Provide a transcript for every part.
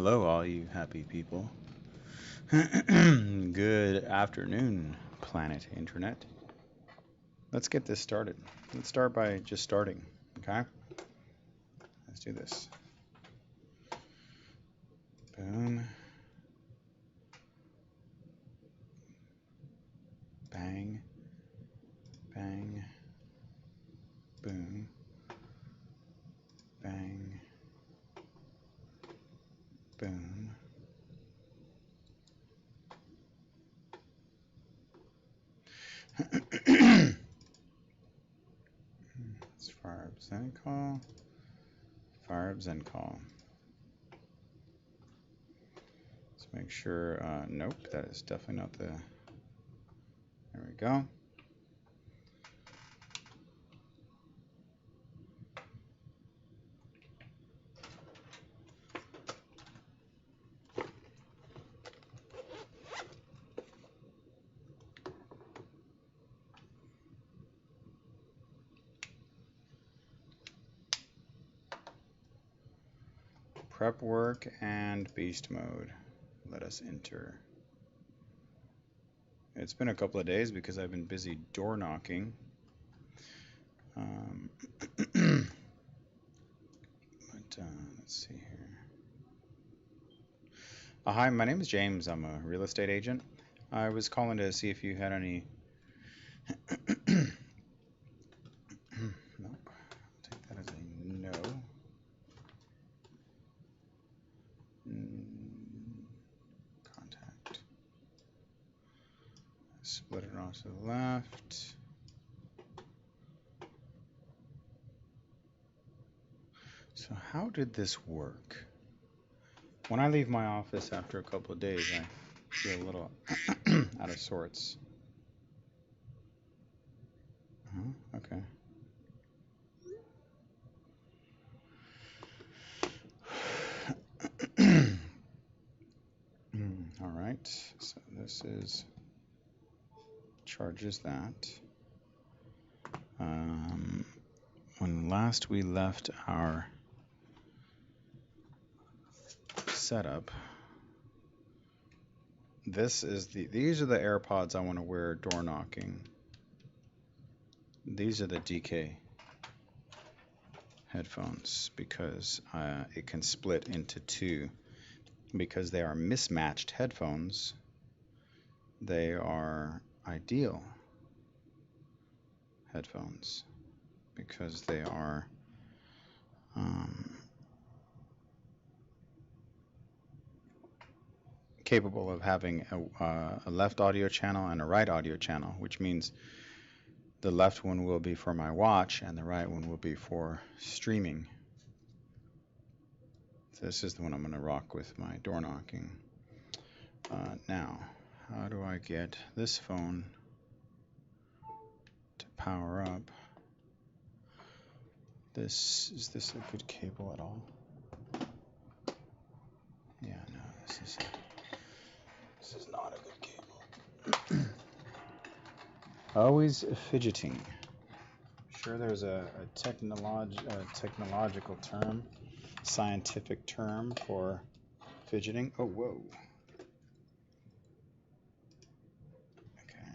Hello, all you happy people. Good afternoon, planet internet. Let's get this started. Let's start by just starting, okay? Let's do this. Boom, bang, bang, boom, bang, boom. Let's fire up Zen call. Fire up Zen call. Let's make sure. Nope, that is definitely not the. There we go. Prep work and beast mode. Let us enter. It's been a couple of days because I've been busy door knocking. Um, let's see here. Hi, my name is James. I'm a real estate agent. I was calling to see if you had any. Nope. I'll take that as a no. Contact. Split it off to the left. So how did this work? When I leave my office after a couple of days, I feel a little out of sorts. Okay. All right. So this is charges that. When last we left our setup, these are the AirPods I want to wear door knocking. These are the DK headphones because it can split into two. Because they are mismatched headphones, they are ideal headphones because they are capable of having a left audio channel and a right audio channel, which means the left one will be for my watch and the right one will be for streaming. So this is the one I'm going to rock with my door knocking. Now, how do I get this phone to power up? Is this a good cable at all? Yeah, no, this is not a good cable. Always fidgeting. Sure, there's a technological term, scientific term for fidgeting. Oh, whoa. Okay.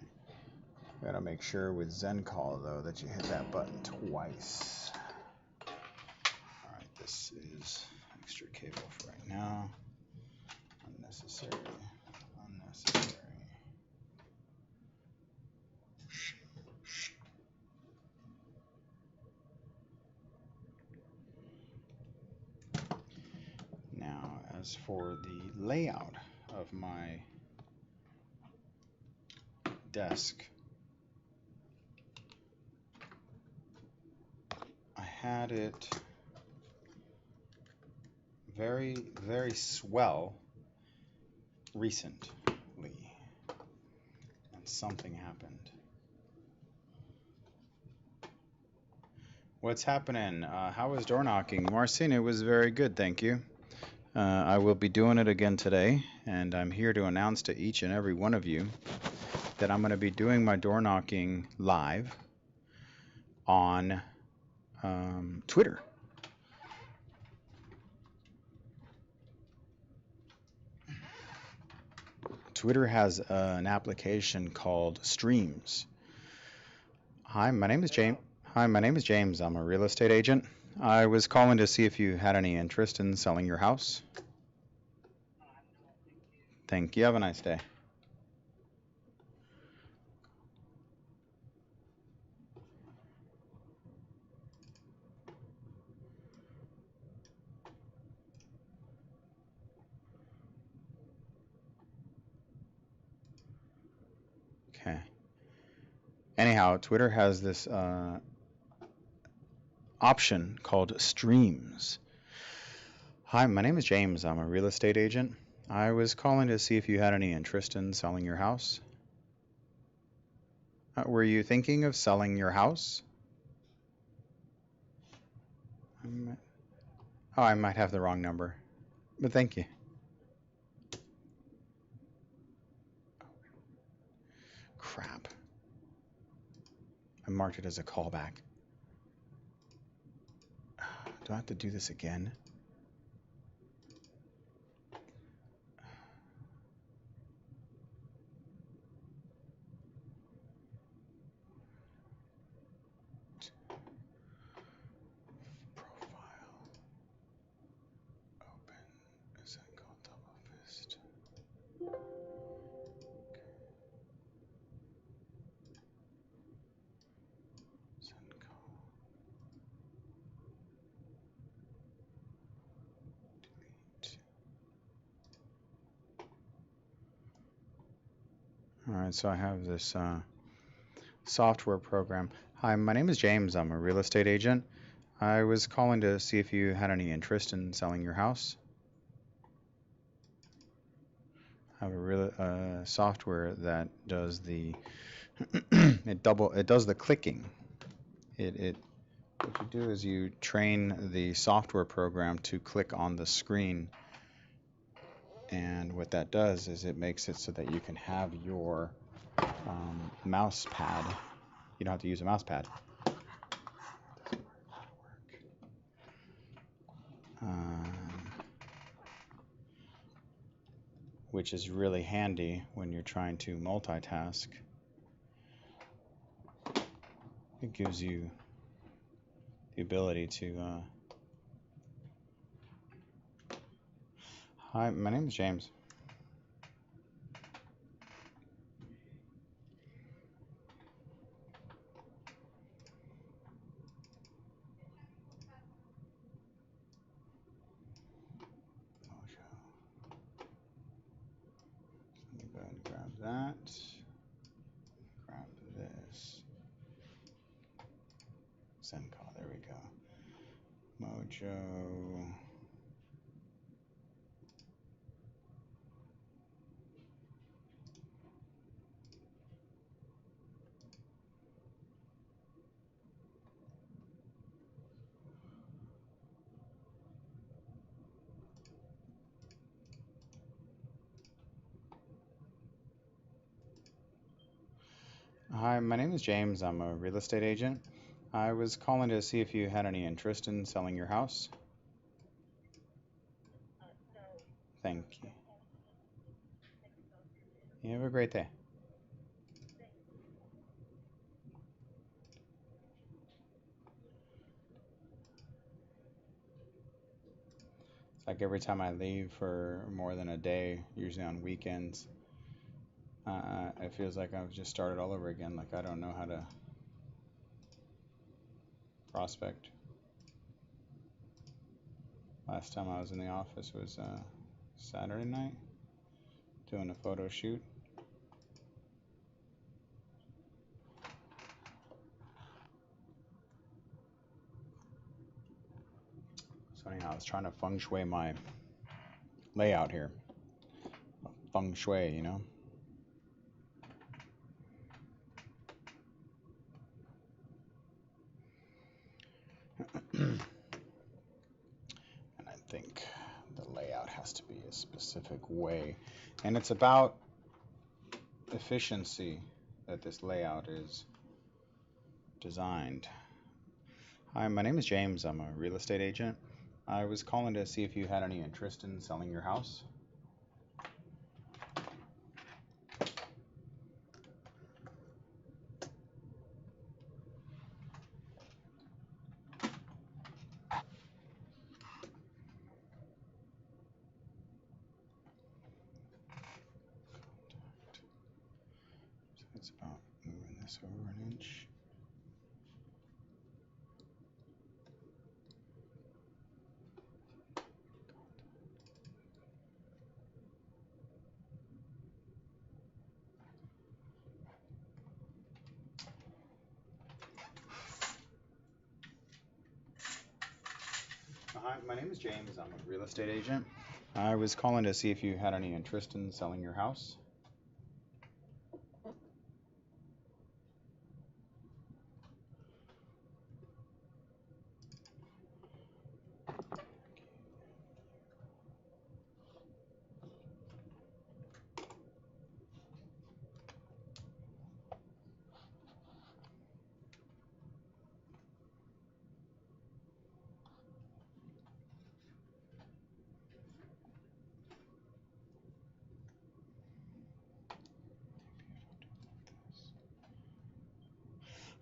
Gotta make sure with ZenCall though that you hit that button twice. All right, this is extra cable for right now. Unnecessary. Now, as for the layout of my desk, I had it very, very swell recently, and something happened. What's happening? How was door knocking? Marcin, it was very good, thank you. I will be doing it again today, and I'm here to announce to each and every one of you that I'm going to be doing my door knocking live on Twitter. Twitter has an application called Streams. Hi, my name is James. Hi, my name is James. I'm a real estate agent. I was calling to see if you had any interest in selling your house. Thank you. Have a nice day. Okay. Anyhow, Twitter has this option called Streams. Hi, my name is James. I'm a real estate agent. I was calling to see if you had any interest in selling your house. Were you thinking of selling your house? Oh, I might have the wrong number, but thank you. Crap. I marked it as a callback. Do I have to do this again? Profile. Open. Is that called double fist? Okay. Send call. Delete. All right, so I have this software program. Hi, my name is James. I'm a real estate agent. I was calling to see if you had any interest in selling your house. I have a real software that does the it does the clicking. What you do is you train the software program to click on the screen, and what that does is it makes it so that you can have your mouse pad. You don't have to use a mouse pad. Which is really handy when you're trying to multitask. It gives you the ability to. Hi, my name is James. Let me go ahead and grab that. Grab this. Send call. There we go. Mojo. Hi, my name is James. I'm a real estate agent. I was calling to see if you had any interest in selling your house. Thank you. You have a great day. It's like every time I leave for more than a day, usually on weekends, it feels like I've just started all over again. Like I don't know how to prospect. Last time I was in the office was Saturday night doing a photo shoot. So anyhow, I was trying to feng shui my layout here. Feng shui, you know. And I think the layout has to be a specific way. And it's about efficiency that this layout is designed. Hi, my name is James. I'm a real estate agent. I was calling to see if you had any interest in selling your house. It's about moving this over an inch. Hi, my name is James. I'm a real estate agent. I was calling to see if you had any interest in selling your house.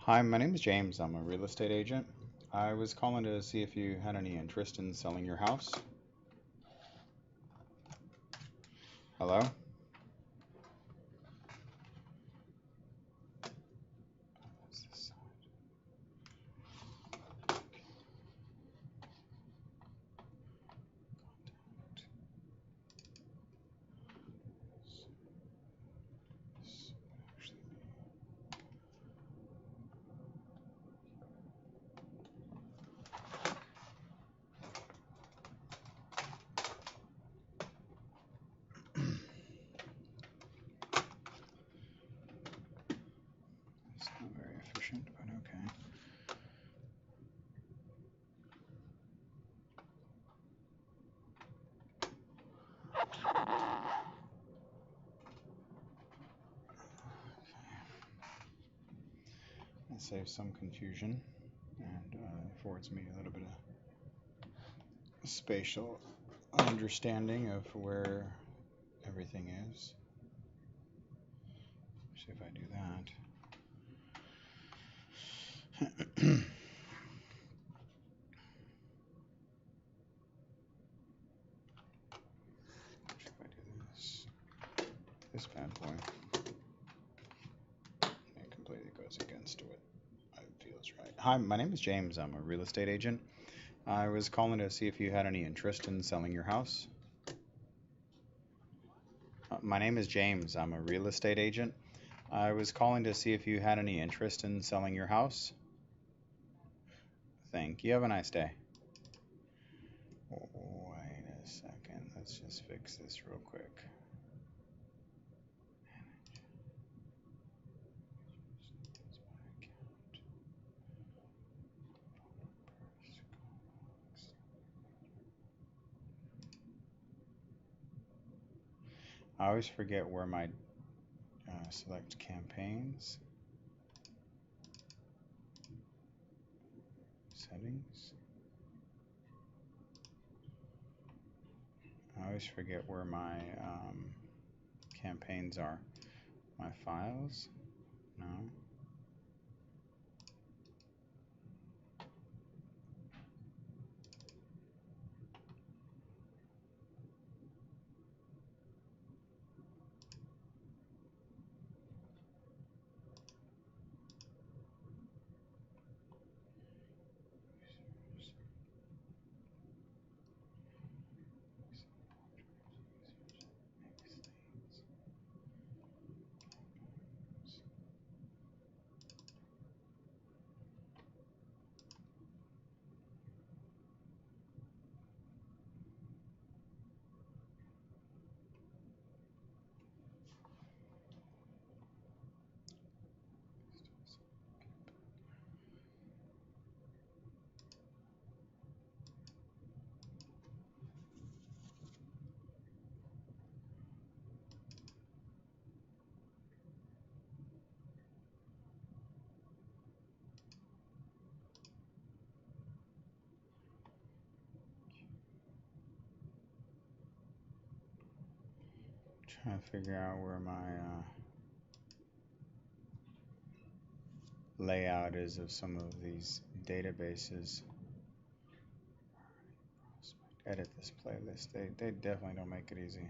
Hi, my name is James. I'm a real estate agent. I was calling to see if you had any interest in selling your house. Hello? What's this side? It's not very efficient, but okay. That saves some confusion and affords me a little bit of spatial understanding of where everything is. See if I do that. If I do this bad boy, it completely goes against what it feels right. Hi, my name is James. I'm a real estate agent. I was calling to see if you had any interest in selling your house. My name is James. I'm a real estate agent. I was calling to see if you had any interest in selling your house. Thank you. Have a nice day. Wait a second. Let's just fix this real quick. I always forget where my select campaigns, settings. I always forget where my campaigns are. My files? No. Trying to figure out where my layout is of some of these databases. Edit this playlist. They definitely don't make it easy.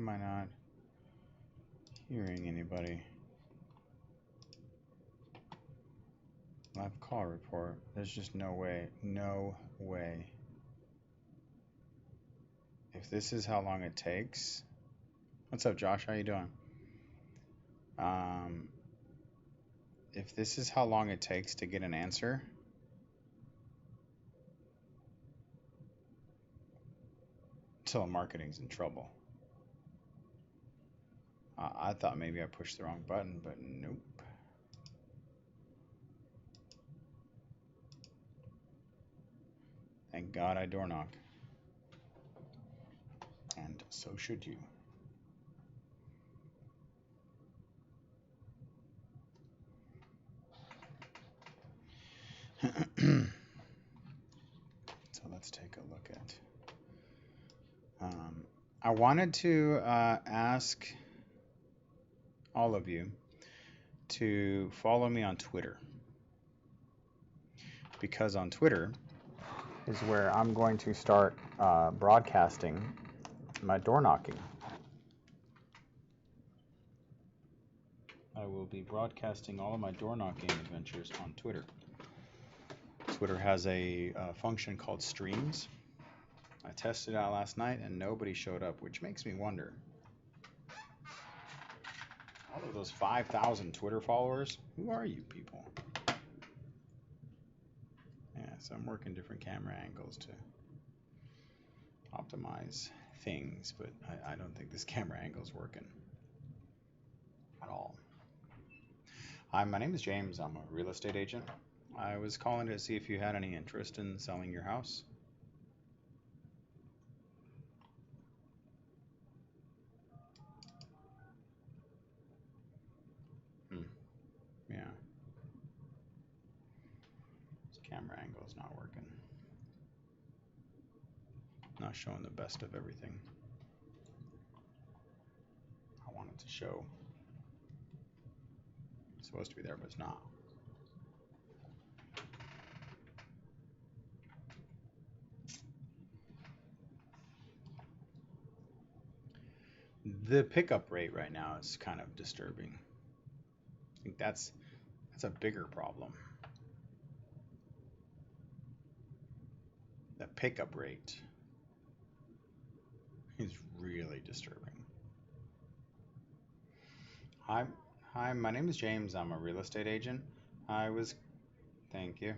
am I not hearing anybody? Live call report. There's just no way. No way. If this is how long it takes. What's up, Josh? How you doing? If this is how long it takes to get an answer, telemarketing's in trouble. I thought maybe I pushed the wrong button, but nope. Thank God I door knock. And so should you. So let's take a look at. I wanted to ask all of you to follow me on Twitter, because on Twitter is where I'm going to start broadcasting my door knocking. I will be broadcasting all of my door knocking adventures on Twitter. Twitter has a function called Streams. I tested it out last night and nobody showed up, which makes me wonder. All of those 5,000 Twitter followers, who are you people? Yeah, so I'm working different camera angles to optimize things, but I don't think this camera angle is working at all. Hi, my name is James. I'm a real estate agent. I was calling to see if you had any interest in selling your house. Yeah. This camera angle is not working. Not showing the best of everything. I want it to show. It's supposed to be there, but it's not. The pickup rate right now is kind of disturbing. I think that's a bigger problem. The pickup rate is really disturbing. Hi, my name is James. I'm a real estate agent. Thank you.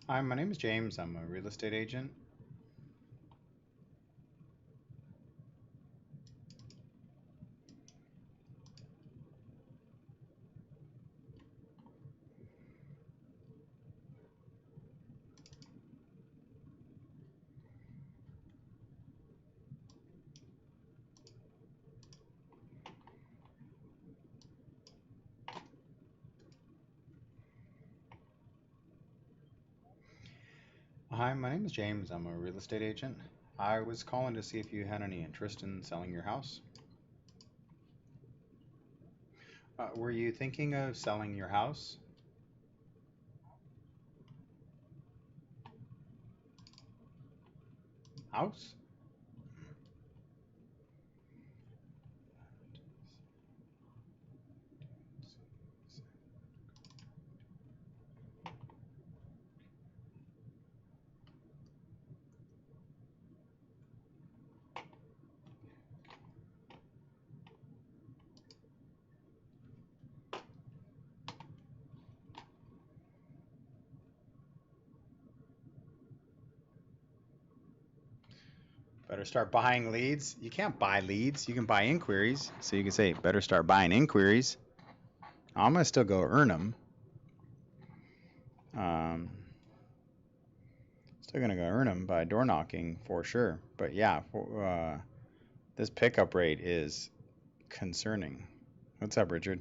Hi, my name is James. I'm a real estate agent. Hi, my name is James. I'm a real estate agent. I was calling to see if you had any interest in selling your house. Were you thinking of selling your house? House? Better start buying leads. You can't buy leads. You can buy inquiries. So you can say, better start buying inquiries. I'm going to still go earn them. Um, Still going to go earn them by door knocking for sure. But yeah, this pickup rate is concerning. What's up, Richard?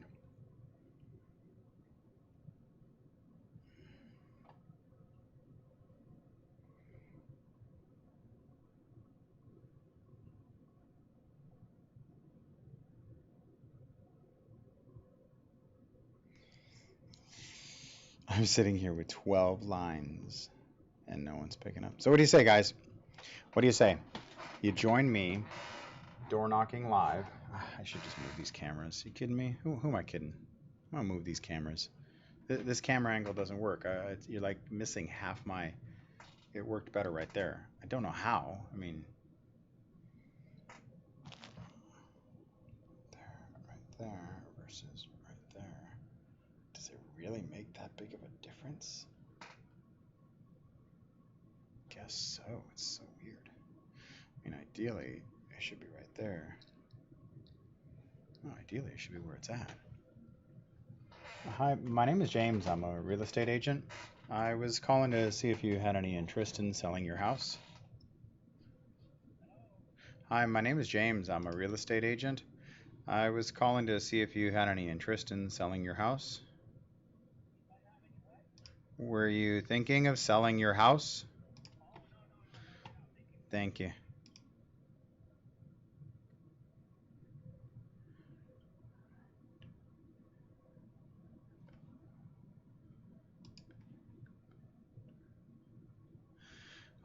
I'm sitting here with 12 lines and no one's picking up. So what do you say, guys? What do you say? You join me door knocking live. I should just move these cameras. You kidding me? Who am I kidding? I'm gonna move these cameras. This camera angle doesn't work. You're like missing half my. It worked better right there. I don't know how. I mean, right there versus right there. Does it really make that big of a difference? Guess so. It's so weird. I mean, ideally, it should be right there. No, ideally, it should be where it's at. Hi, my name is James. I'm a real estate agent. I was calling to see if you had any interest in selling your house. Hi, my name is James. I'm a real estate agent. I was calling to see if you had any interest in selling your house. Were you thinking of selling your house? Thank you.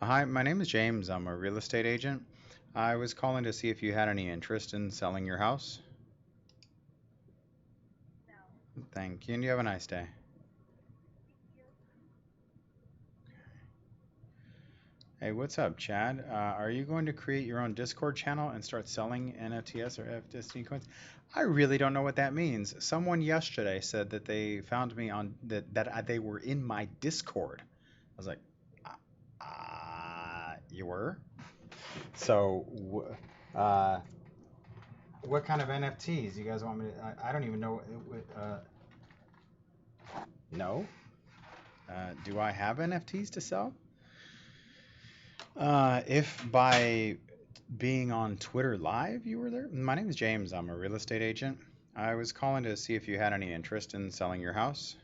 Hi, my name is James. I'm a real estate agent. I was calling to see if you had any interest in selling your house. Thank you, and you have a nice day. Hey, what's up, Chad? Are you going to create your own Discord channel and start selling NFTs or FTST coins? I really don't know what that means. Someone yesterday said that they found me on that they were in my Discord. I was like, you were? So, what kind of NFTs you guys want me to? I don't even know. No. Do I have NFTs to sell? If by being on Twitter Live you were there. My name is James. I'm a real estate agent. I was calling to see if you had any interest in selling your house.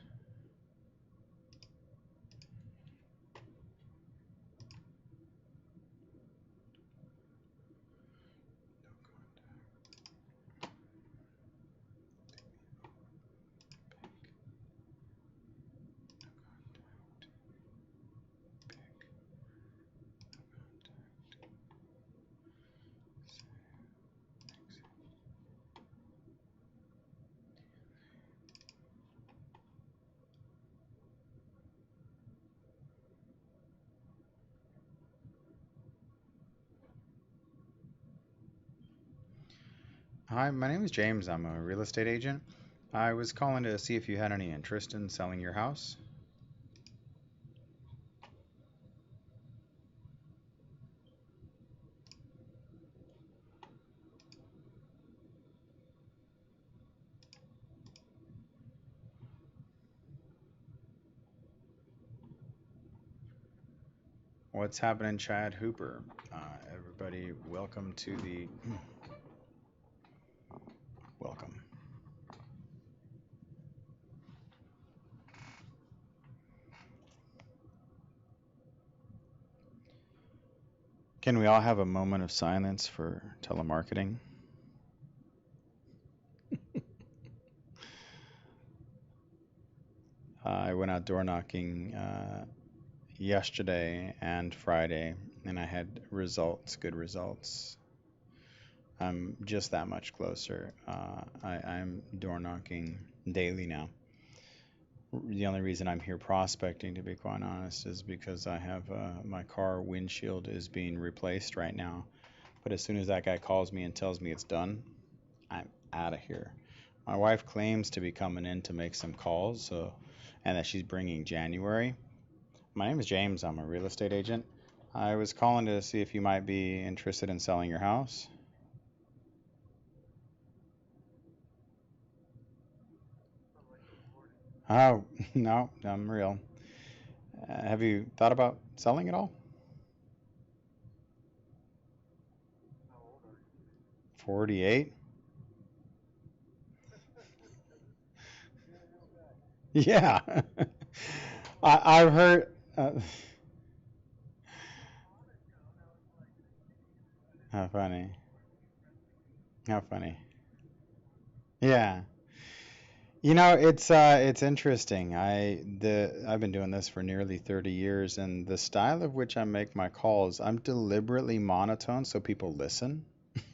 Hi, my name is James. I'm a real estate agent. I was calling to see if you had any interest in selling your house. What's happening, Chad Hooper? Everybody, welcome to the welcome. Can we all have a moment of silence for telemarketing? I went out door knocking yesterday and Friday, and I had results, good results. I'm just that much closer. I'm door knocking daily now. The only reason I'm here prospecting, to be quite honest, is because I have my car windshield is being replaced right now. But as soon as that guy calls me and tells me it's done, I'm out of here. My wife claims to be coming in to make some calls, and that she's bringing January. My name is James. I'm a real estate agent. I was calling to see if you might be interested in selling your house. Oh, no, I'm real. Have you thought about selling at all? 48? Yeah. I've heard. How funny. How funny. Yeah. It's interesting. I've been doing this for nearly 30 years, and the style of which I make my calls, I'm deliberately monotone so people listen.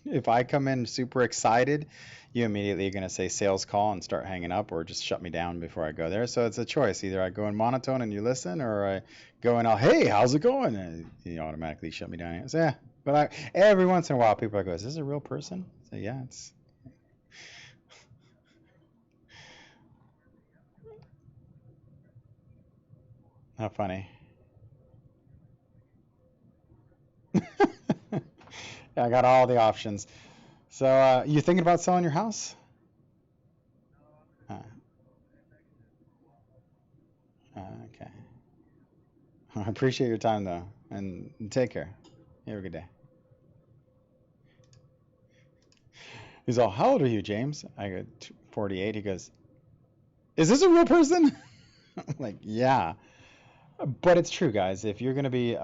If I come in super excited, you immediately are going to say sales call and start hanging up, or just shut me down before I go there. So it's a choice. Either I go in monotone and you listen, or I go in all, hey, how's it going? And you automatically shut me down. So, yeah. But every once in a while, people are go, is this a real person? So yeah, it's not funny. Yeah, I got all the options. So, you thinking about selling your house? Uh, okay. I appreciate your time though, and take care. You have a good day. He's all, how old are you, James? I go, 48. He goes, is this a real person? I'm like, yeah. But it's true, guys. If you're going to be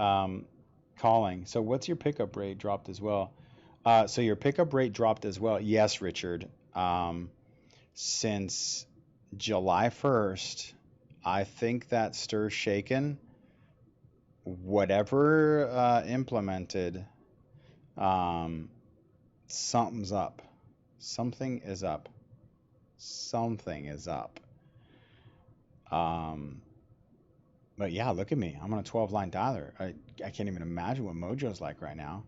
calling, so what's your pickup rate dropped as well? So your pickup rate dropped as well. Yes, Richard. Since July 1st, I think that stir shaken, whatever implemented, um, something's up. Something is up. Something is up. Um, but yeah, look at me. I'm on a 12 line dialer. I can't even imagine what Mojo's like right now.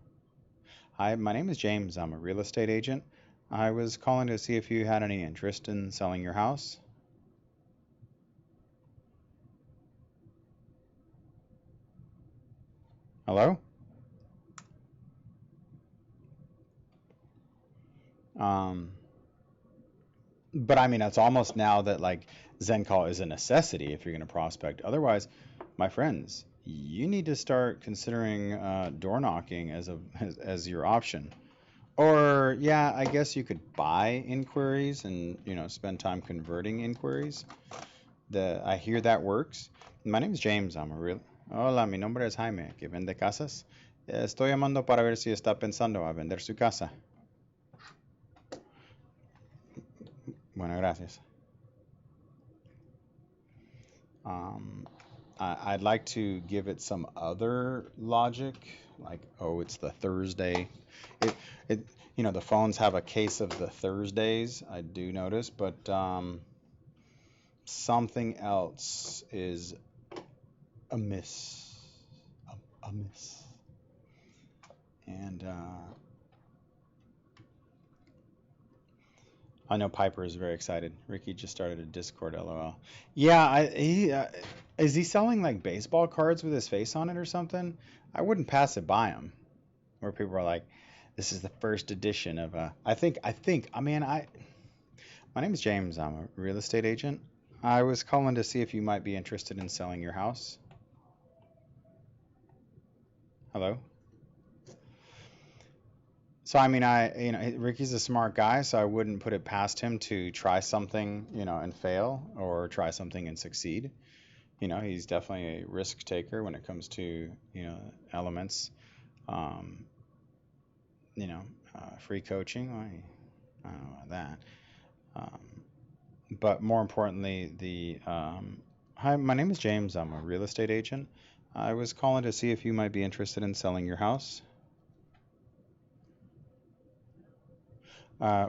Hi, my name is James. I'm a real estate agent. I was calling to see if you had any interest in selling your house. Hello? Um, but I mean, it's almost now that like Zen call is a necessity if you're going to prospect. Otherwise, my friends, you need to start considering door knocking as your option. Or yeah, I guess you could buy inquiries and spend time converting inquiries. I hear that works. My name is James. I'm a real. Hola, mi nombre es Jaime, que vende casas. Estoy llamando para ver si está pensando a vender su casa. Bueno, gracias. Um, I'd like to give it some other logic, like, oh, it's the Thursday. It, the phones have a case of the Thursdays, I do notice, but something else is amiss. Amiss. And I know Piper is very excited. Ricky just started a Discord, lol. Yeah, is he selling like baseball cards with his face on it or something? I wouldn't pass it by him. Where people are like, this is the first edition of I mean, my name is James. I'm a real estate agent. I was calling to see if you might be interested in selling your house. Hello. So I mean, Ricky's a smart guy, so I wouldn't put it past him to try something, and fail, or try something and succeed. He's definitely a risk taker when it comes to, elements. Um, you know, Free coaching. I don't know about that. Um, but more importantly, hi, my name is James. I'm a real estate agent. I was calling to see if you might be interested in selling your house.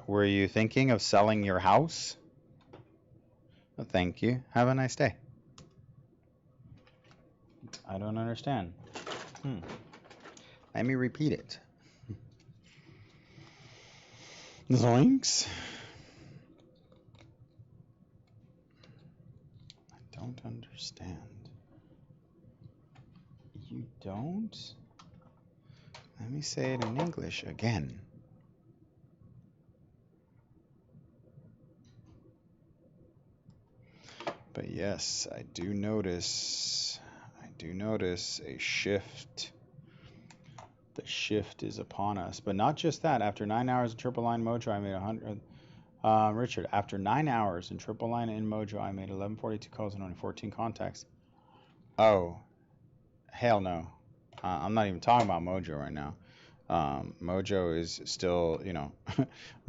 Were you thinking of selling your house? Well, thank you. Have a nice day. I don't understand. Hmm. Let me repeat it. Zoinks. I don't understand. You don't? Let me say it in English again. But yes, I do notice a shift. The shift is upon us. But not just that. After 9 hours in Triple Line Mojo, I made 100. Richard, after 9 hours in Triple Line in Mojo, I made 1142 calls and only 14 contacts. Oh, hell no. I'm not even talking about Mojo right now. Mojo is still,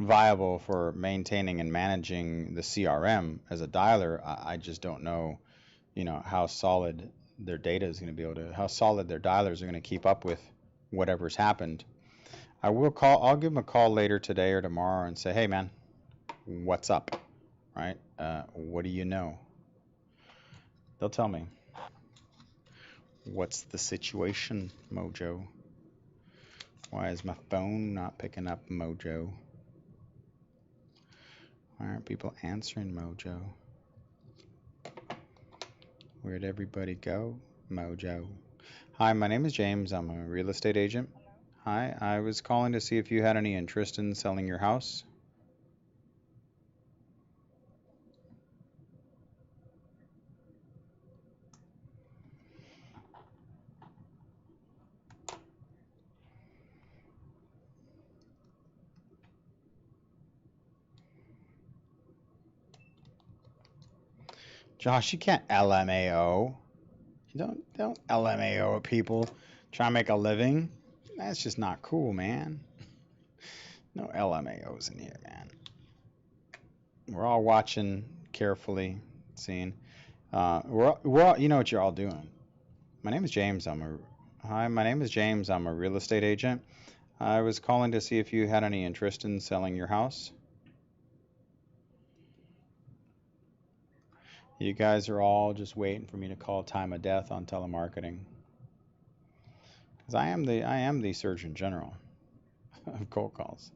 viable for maintaining and managing the CRM as a dialer. I just don't know, how solid their data is going to be able to, how solid their dialers are going to keep up with whatever's happened. I'll give them a call later today or tomorrow and say, hey, man, what's up? Right? What do you know? They'll tell me. What's the situation, Mojo? Why is my phone not picking up Mojo? Why aren't people answering Mojo? Where'd everybody go? Mojo. Hi, my name is James. I'm a real estate agent. Hi, I was calling to see if you had any interest in selling your house. Josh, you can't LMAO. You don't LMAO at people trying to make a living. That's just not cool, man. No LMAOs in here, man. We're all watching carefully, seeing. You know what you're all doing. My name is James. Hi, my name is James. I'm a real estate agent. I was calling to see if you had any interest in selling your house. You guys are all just waiting for me to call time of death on telemarketing. Because I am the Surgeon General of cold calls.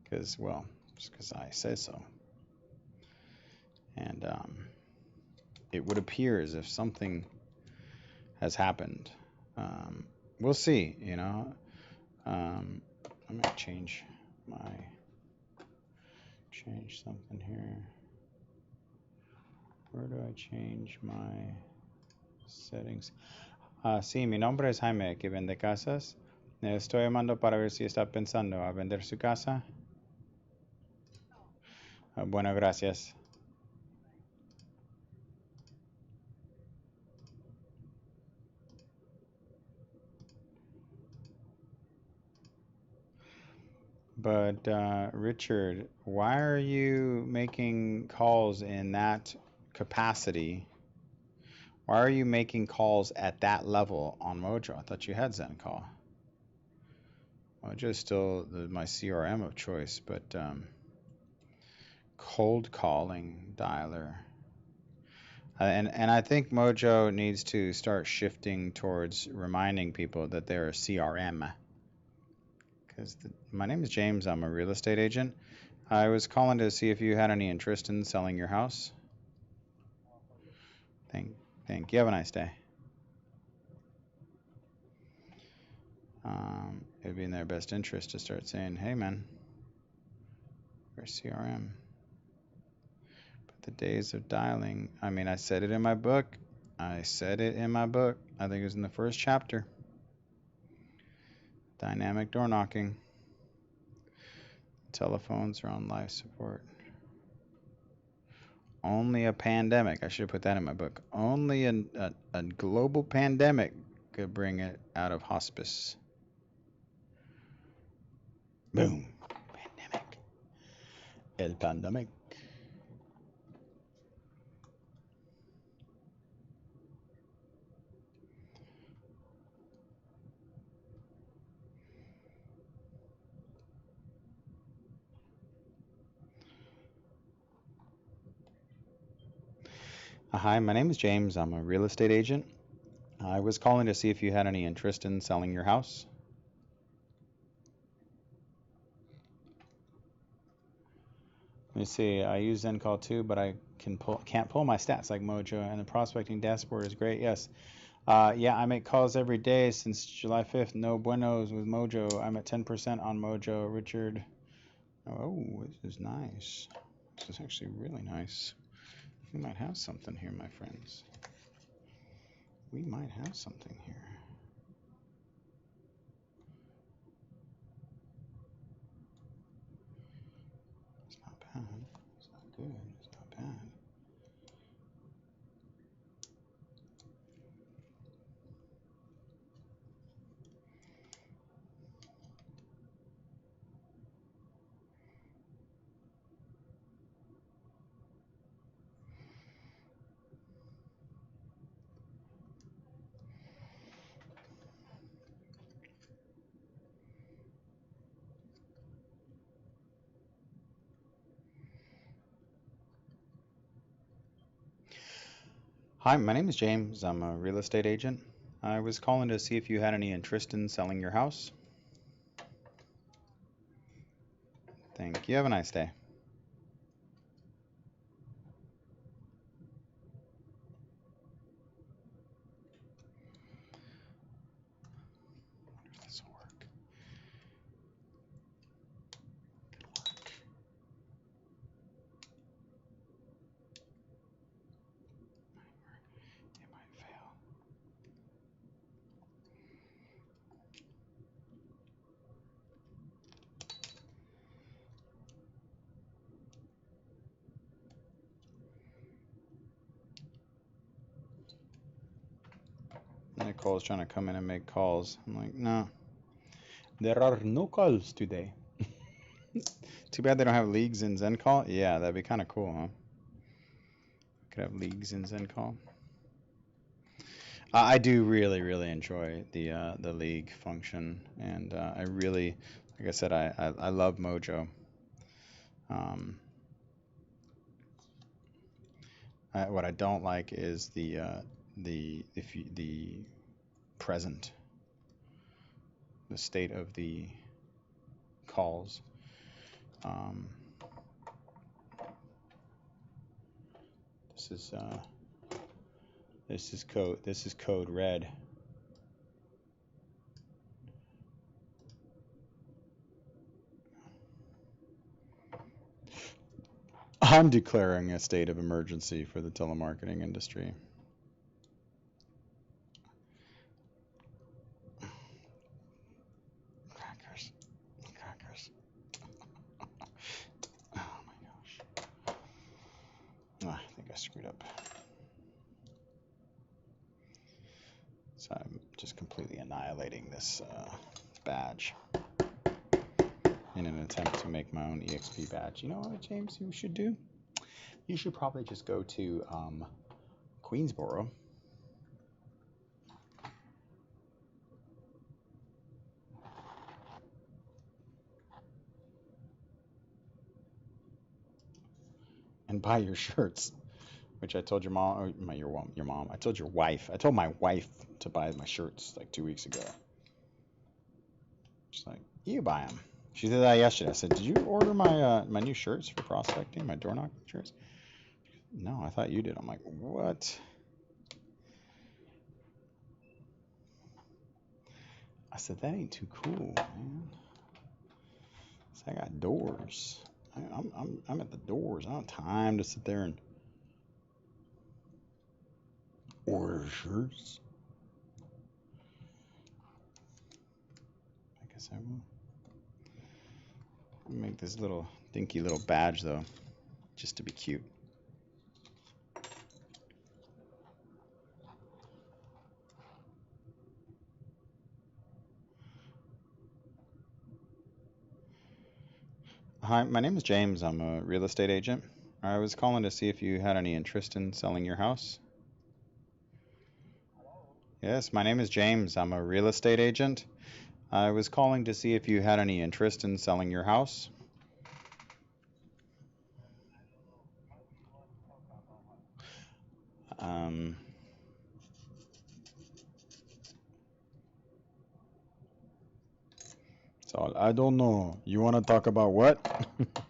Because, well, just because I say so. And it would appear as if something has happened. We'll see, I'm gonna change something here. Where do I change my settings? Sí, mi nombre es Jaime, que vende casas. Le estoy llamando para ver si está pensando a vender su casa. Bueno, gracias. But Richard, why are you making calls in that capacity? Why are you making calls at that level on Mojo? I thought you had ZenCall. Mojo is still my CRM of choice, but cold calling dialer. And I think Mojo needs to start shifting towards reminding people that they're a CRM. Because my name is James. I'm a real estate agent. I was calling to see if you had any interest in selling your house. Thank you. Have a nice day. It'd be in their best interest to start saying, hey, man, we're CRM. But the days of dialing, I said it in my book. I think it was in the first chapter. Dynamic door knocking. Telephones are on life support. Only a pandemic. I should have put that in my book. Only a global pandemic could bring it out of hospice. Boom. Pandemic. El pandemic. Hi, my name is James. I'm a real estate agent. I was calling to see if you had any interest in selling your house. Let me see. I use ZenCall too, but I can't pull my stats like Mojo, and the prospecting dashboard is great. Yes. Yeah, I make calls every day since July 5th. No buenos with Mojo. I'm at 10% on Mojo. Richard. Oh, this is nice. This is actually really nice. We might have something here, my friends. We might have something here. It's not bad. It's not good. It's not bad. Hi, my name is James. I'm a real estate agent. I was calling to see if you had any interest in selling your house. Thank you. Have a nice day. Wonder if this will work. Good luck. It might fail. Nicole's trying to come in and make calls. I'm like, no, there are no calls today. Too bad they don't have leagues in ZenCall. Yeah, that'd be kind of cool, huh? Could have leagues in ZenCall. I do really enjoy the league function, and I really, like I said, I love Mojo. Um, what I don't like is the present, the state of the calls. Um, this is code red. I'm declaring a state of emergency for the telemarketing industry. Crackers. Crackers. Oh my gosh. I think I screwed up. So I'm just completely annihilating this badge in an attempt to make my own EXP badge. You know what, James, you should do? You should probably just go to Queensboro. And buy your shirts, which I told your mom, or your mom. I told your wife. I told my wife to buy my shirts like 2 weeks ago. She's like, you buy them. She did that yesterday. I said, did you order my new shirts for prospecting, my door knocking shirts? No, I thought you did. I'm like, what? I said, that ain't too cool, man. So I got doors. I'm at the doors. I don't have time to sit there and order shirts. Make a Yes, I will. I'll make this little dinky little badge though, just to be cute. Hi, my name is James. I'm a real estate agent. I was calling to see if you had any interest in selling your house. Yes, my name is James. I'm a real estate agent. I was calling to see if you had any interest in selling your house. Um, so I don't know. You want to talk about what?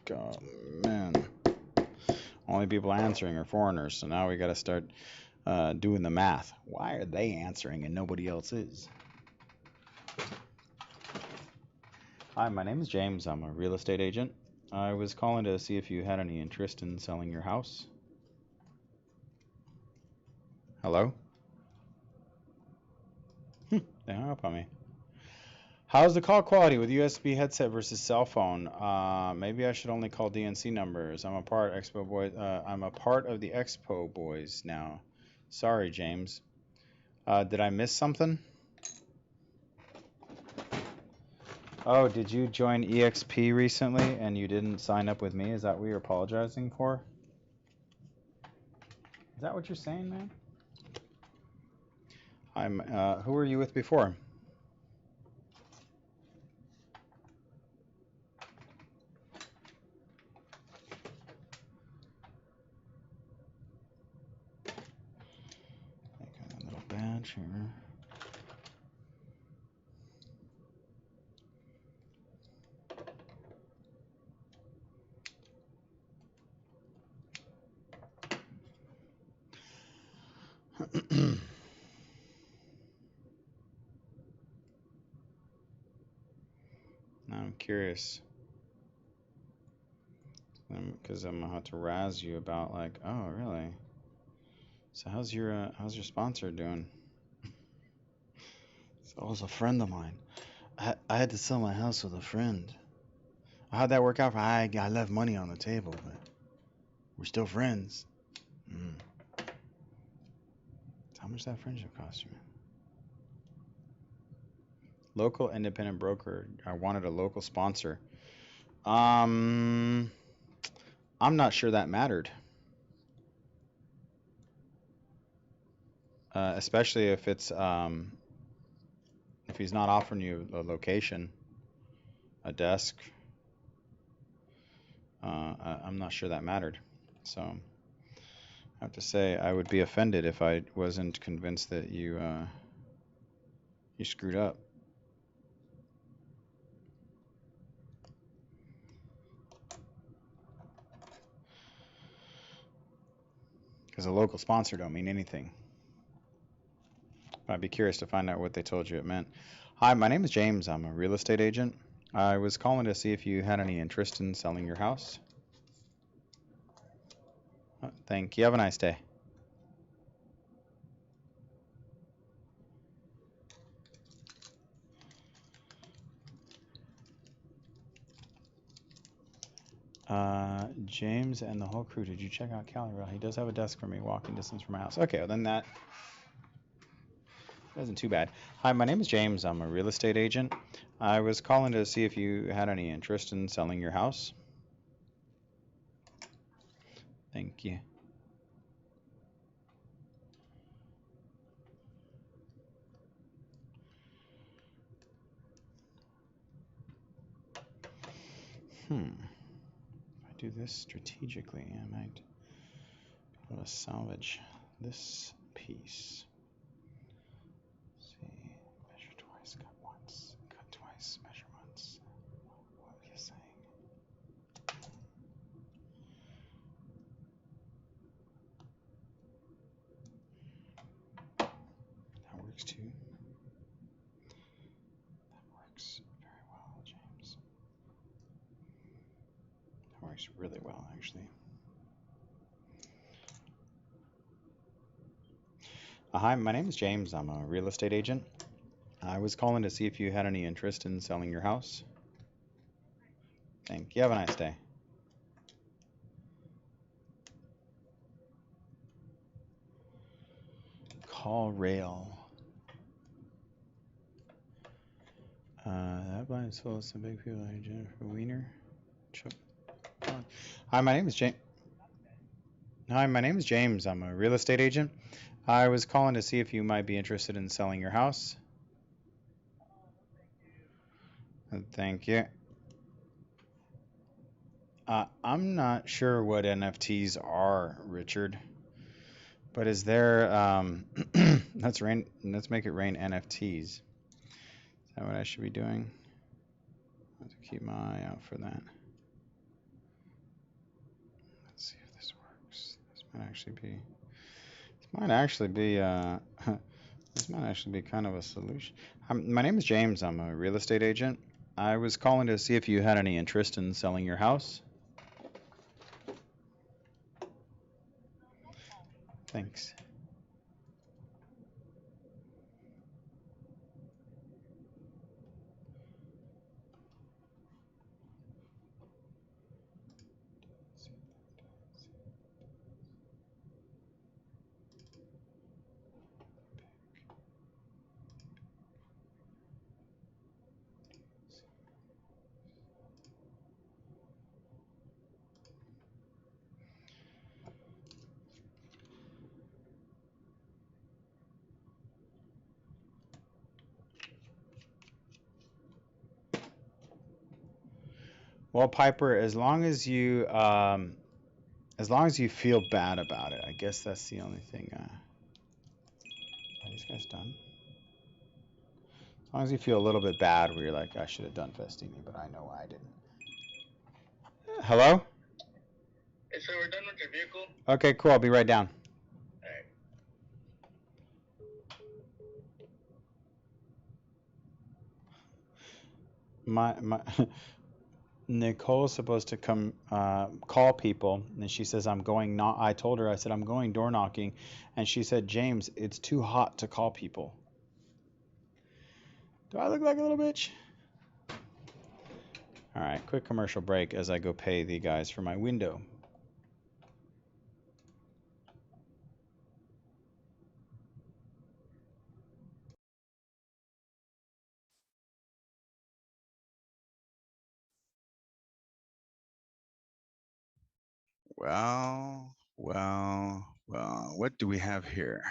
God, man. Only people answering are foreigners, so now we got to start doing the math. Why are they answering and nobody else is? Hi, my name is James. I'm a real estate agent. I was calling to see if you had any interest in selling your house. Hello? They hung up on me. How's the call quality with USB headset versus cell phone? Maybe I should only call DNC numbers. I'm a part of the Expo Boys now. Sorry, James. Did I miss something? Oh, did you join EXP recently and you didn't sign up with me? Is that what you're apologizing for? Is that what you're saying, man? Who were you with before? Make a little badge here. Now I'm curious, because I'm gonna have to razz you about like, oh really? So how's your sponsor doing? So it was a friend of mine. I had to sell my house with a friend. How'd that work out? I left money on the table, but we're still friends. Mm. How much that friendship cost you, man? Local independent broker. I wanted a local sponsor. I'm not sure that mattered. Especially if he's not offering you a location, a desk. I'm not sure that mattered. So I have to say I would be offended if I wasn't convinced that you screwed up. Because a local sponsor don't mean anything. I'd be curious to find out what they told you it meant. Hi, my name is James. I'm a real estate agent. I was calling to see if you had any interest in selling your house. Thank you. Have a nice day. James and the whole crew, did you check out Cali? Well, he does have a desk for me, walking distance from my house. Okay, well, then that isn't too bad. Hi, my name is James. I'm a real estate agent. I was calling to see if you had any interest in selling your house. Thank you. If I do this strategically, I might be able to salvage this piece. See, measure twice, cut once, cut twice, measure once. What were you saying? That works too. That works very well, James. That works really well, actually. Hi, my name is James. I'm a real estate agent. I was calling to see if you had any interest in selling your house. Thank you. Have a nice day. Call rail. That blind soul some big people like Jennifer Weiner. Hi, my name is James. Hi, my name is James. I'm a real estate agent. I was calling to see if you might be interested in selling your house. Thank you. I'm not sure what NFTs are, Richard, but is there let's make it rain NFTs. Is that what I should be doing? I have to keep my eye out for that. Let's see if this works. This might actually be this might actually be kind of a solution. My name is James. I'm a real estate agent. I was calling to see if you had any interest in selling your house. Thanks. Well, Piper, as long as you feel bad about it, I guess that's the only thing. Are these guys done? As long as you feel a little bit bad, where you're like, I should have done Festini, but I know I didn't. Hello? Hey, so we're done with your vehicle? Okay, cool. I'll be right down. My Nicole's supposed to come call people, and she says I'm going. Not. I told her. I said I'm going door knocking, and she said, James, it's too hot to call people. Do I look like a little bitch? All right, quick commercial break as I go pay the guys for my window. Well, what do we have here?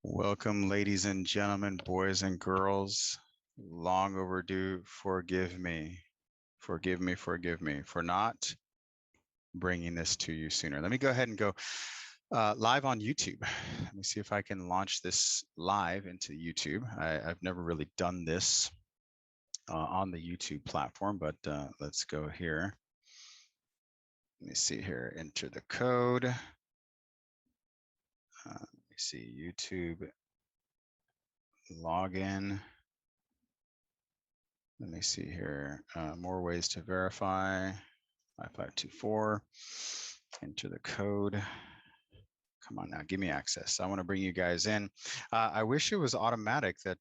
Welcome, ladies and gentlemen, boys and girls. Long overdue. Forgive me for not bringing this to you sooner. Let me go ahead and go live on YouTube. Let me see if I can launch this live into YouTube. I've never really done this on the YouTube platform, but let's go here. Let me see here, enter the code. Let me see, YouTube login. Let me see here, more ways to verify. 5524, enter the code. Come on now, give me access. I want to bring you guys in. I wish it was automatic that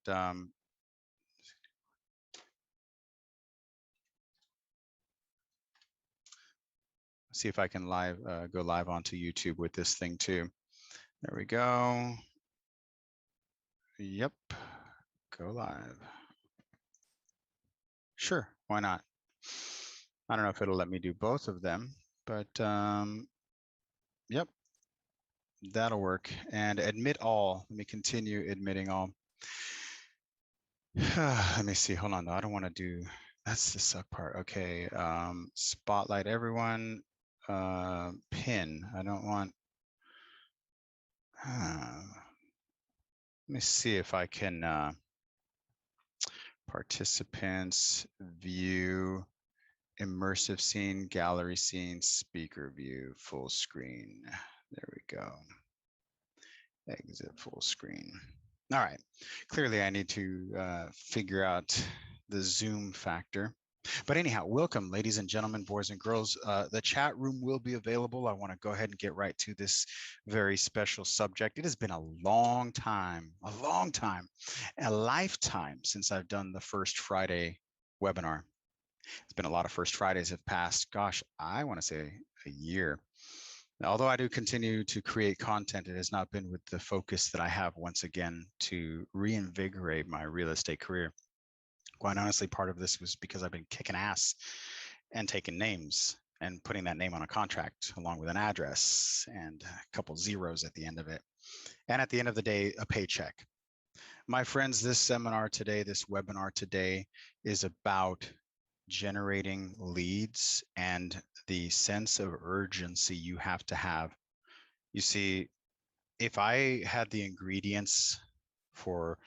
see if I can go live onto YouTube with this thing too. There we go. Yep, go live. Sure, why not? I don't know if it'll let me do both of them, but yep, that'll work. And admit all. Let me continue admitting all. Let me see. Hold on, though. I don't want to do. That's the suck part. Okay. Spotlight everyone. Pin. I don't want. Let me see if I can. Participants, view, immersive scene, gallery scene, speaker view, full screen. There we go. Exit full screen. All right. Clearly, I need to figure out the zoom factor. But anyhow, welcome, ladies and gentlemen, boys and girls. The chat room will be available. I want to go ahead and get right to this very special subject. It has been a long time, a lifetime since I've done the first Friday webinar. It's been a lot of first Fridays have passed. Gosh, I want to say a year. Although I do continue to create content, it has not been with the focus that I have once again to reinvigorate my real estate career. Quite honestly, part of this was because I've been kicking ass and taking names and putting that name on a contract along with an address and a couple zeros at the end of it. And at the end of the day, a paycheck. My friends, this seminar today, this webinar today is about generating leads and the sense of urgency you have to have. You see, if I had the ingredients for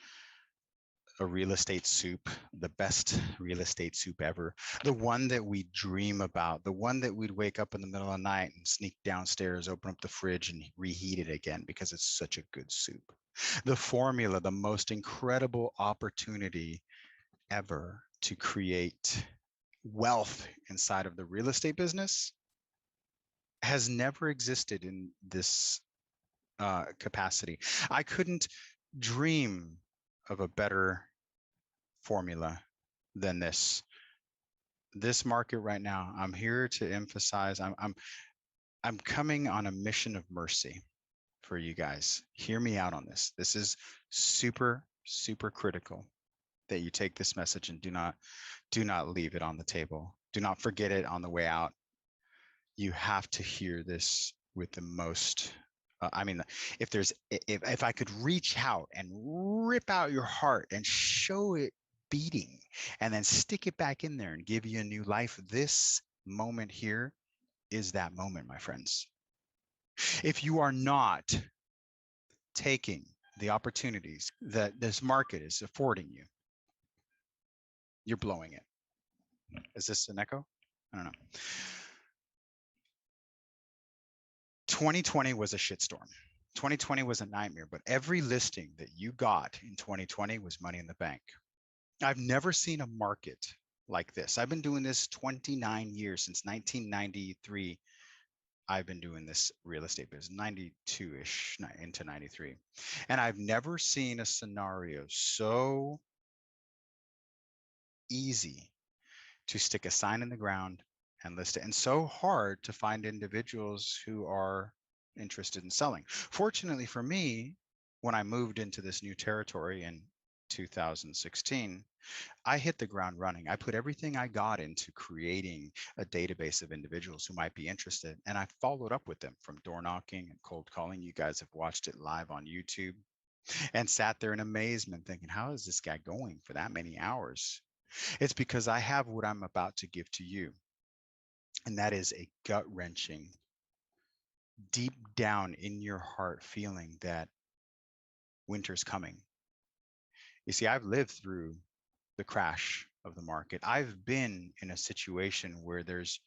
a real estate soup, the best real estate soup ever, the one that we dream about, the one that we'd wake up in the middle of the night and sneak downstairs, open up the fridge and reheat it again because it's such a good soup. The formula, the most incredible opportunity ever to create wealth inside of the real estate business has never existed in this capacity. I couldn't dream of a better formula than this market right now. I'm here to emphasize I'm coming on a mission of mercy for you guys. Hear me out on this. This is super critical that you take this message and do not leave it on the table. Do not forget it on the way out. You have to hear this with the most I mean, if I could reach out and rip out your heart and show it beating and then stick it back in there and give you a new life, this moment here is that moment, my friends. If you are not taking the opportunities that this market is affording you, you're blowing it. Is this an echo? I don't know. 2020 was a shitstorm. 2020 was a nightmare, but every listing that you got in 2020 was money in the bank. I've never seen a market like this. I've been doing this 29 years, since 1993. I've been doing this real estate business, 92-ish into 93. And I've never seen a scenario so easy to stick a sign in the ground and list it, and so hard to find individuals who are interested in selling. Fortunately for me, when I moved into this new territory in 2016, I hit the ground running. I put everything I got into creating a database of individuals who might be interested, and I followed up with them from door knocking and cold calling. You guys have watched it live on YouTube and sat there in amazement thinking, how is this guy going for that many hours? It's because I have what I'm about to give to you, and that is a gut-wrenching, deep down in your heart feeling that winter's coming. You see, I've lived through the crash of the market. I've been in a situation where there's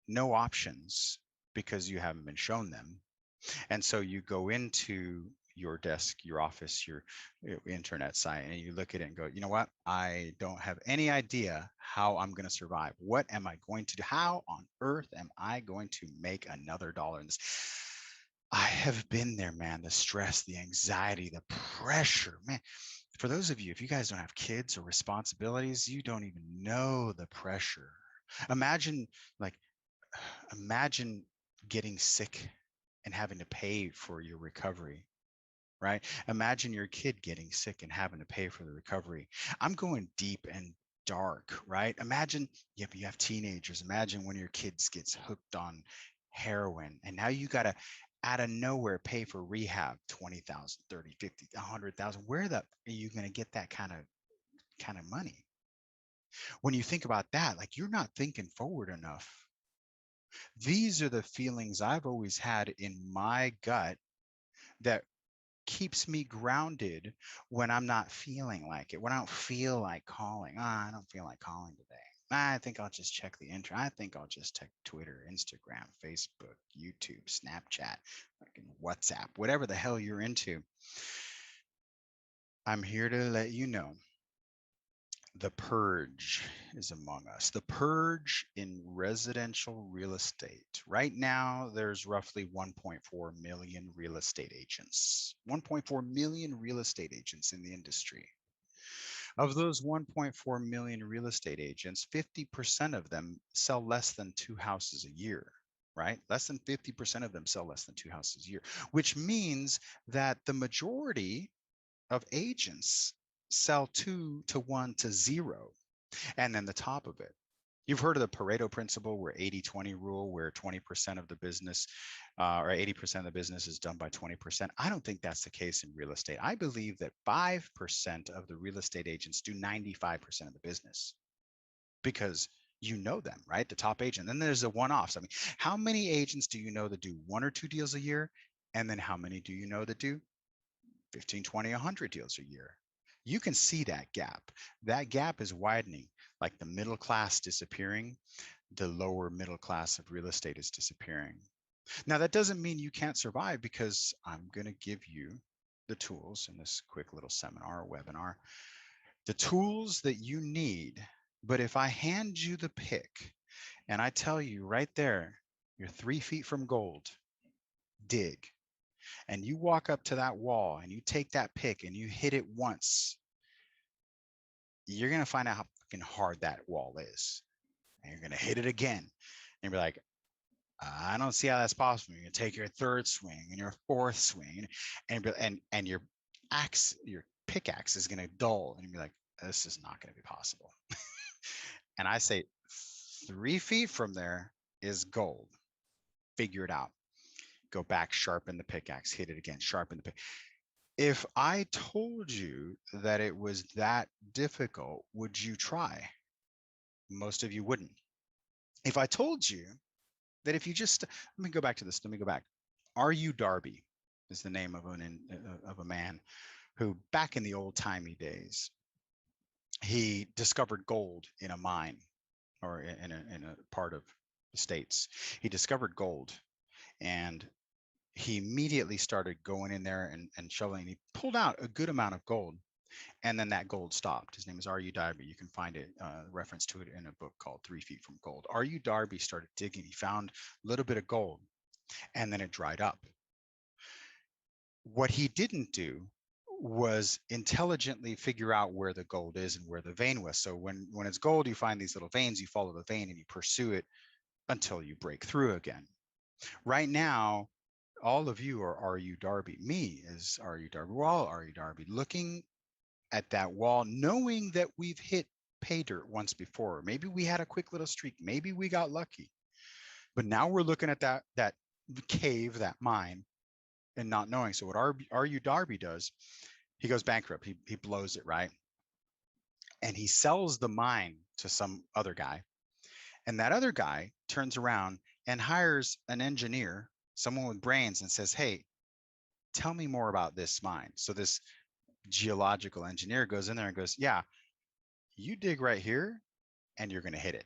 no options because you haven't been shown them. And so you go into your desk, your office, your internet site, and you look at it and go, you know what? I don't have any idea how I'm going to survive. What am I going to do? How on earth am I going to make another dollar in this? I have been there, man. The stress, the anxiety, the pressure, man. For those of you, if you guys don't have kids or responsibilities, you don't even know the pressure. Imagine, like, imagine getting sick and having to pay for your recovery, right? Imagine your kid getting sick and having to pay for the recovery. I'm going deep and dark, right? Imagine you have teenagers. Imagine when your kids gets hooked on heroin and now you got to out of nowhere pay for rehab 20,000, 30, 50, 100,000. Where the are you going to get that kind of money? When you think about that, like you're not thinking forward enough. These are the feelings I've always had in my gut that keeps me grounded when I'm not feeling like it, when I don't feel like calling. I don't feel like calling today. I think I'll just check the internet. I think I'll just check Twitter, Instagram, Facebook, YouTube, Snapchat, WhatsApp, whatever the hell you're into. I'm here to let you know the purge is among us. The purge in residential real estate. Right now, there's roughly 1.4 million real estate agents. 1.4 million real estate agents in the industry. Of those 1.4 million real estate agents, 50% of them sell less than 2 houses a year, right? Less than 50% of them sell less than 2 houses a year, which means that the majority of agents sell 2 to 1 to 0. And then the top of it, you've heard of the Pareto principle, where 80-20 rule, where 20% of the business or 80% of the business is done by 20%. I don't think that's the case in real estate. I believe that 5% of the real estate agents do 95% of the business, because you know them, right? The top agent. Then there's the one-offs. I mean, how many agents do you know that do 1 or 2 deals a year? And then how many do you know that do 15, 20, 100 deals a year? You can see that gap. That gap is widening, like the middle class disappearing, the lower middle class of real estate is disappearing. Now, that doesn't mean you can't survive, because I'm going to give you the tools in this quick little seminar or webinar, the tools that you need. But if I hand you the pick and I tell you right there, you're 3 feet from gold, dig, and you walk up to that wall and you take that pick and you hit it once, you're going to find out how fucking hard that wall is. And you're going to hit it again and be like, I don't see how that's possible. You're going to take your third swing and your fourth swing, and your pickaxe is going to dull, and you'll be like, this is not going to be possible. And I say 3 feet from there is gold. Figure it out. Go back, sharpen the pickaxe, hit it again, sharpen the pick. If I told you that it was that difficult, would you try? Most of you wouldn't. If I told you that if you just, let me go back to this. Let me go back. R.U. Darby is the name of a man who, back in the old timey days, he discovered gold in a mine, or in a part of the States. He discovered gold, and he immediately started going in there and shoveling. He pulled out a good amount of gold, and then that gold stopped. His name is R.U. Darby. You can find it, reference to it in a book called 3 Feet from Gold. R.U. Darby started digging. He found a little bit of gold, and then it dried up. What he didn't do was intelligently figure out where the gold is and where the vein was. So when it's gold, you find these little veins, you follow the vein and you pursue it until you break through again. Right now, all of you are R.U. Darby. Me is R.U. Darby. We're all R.U. Darby, looking at that wall, knowing that we've hit pay dirt once before. Maybe we had a quick little streak. Maybe we got lucky. But now we're looking at that cave, that mine, and not knowing. So what R.U. Darby does, he goes bankrupt. He blows it, right? And he sells the mine to some other guy. And that other guy turns around and hires an engineer, someone with brains, and says, hey, tell me more about this mine. So this geological engineer goes in there and goes, yeah, you dig right here and you're going to hit it.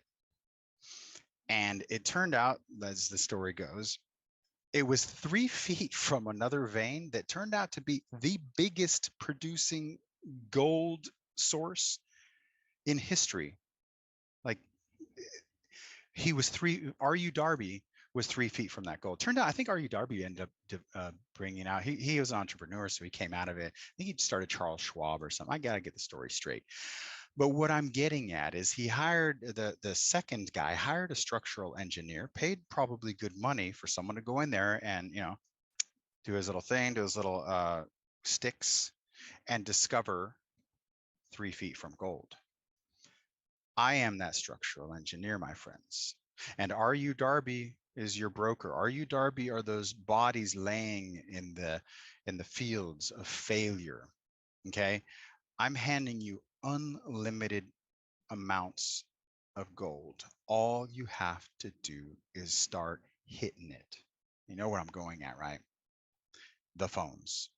And it turned out, as the story goes, it was 3 feet from another vein that turned out to be the biggest producing gold source in history. Like, R.U. Darby was 3 feet from that gold. Turned out, I think R.U. Darby ended up bringing out, he was an entrepreneur, so he came out of it. I think he started Charles Schwab or something. I got to get the story straight. But what I'm getting at is he hired the second guy, hired a structural engineer, paid probably good money for someone to go in there and, do his little thing, do his little sticks, and discover 3 feet from gold. I am that structural engineer, my friends. And R.U. Darby is your broker. R.U. Darby are those bodies laying in the fields of failure. Okay, I'm handing you unlimited amounts of gold. All you have to do is start hitting it. You know where I'm going at, right? The phones.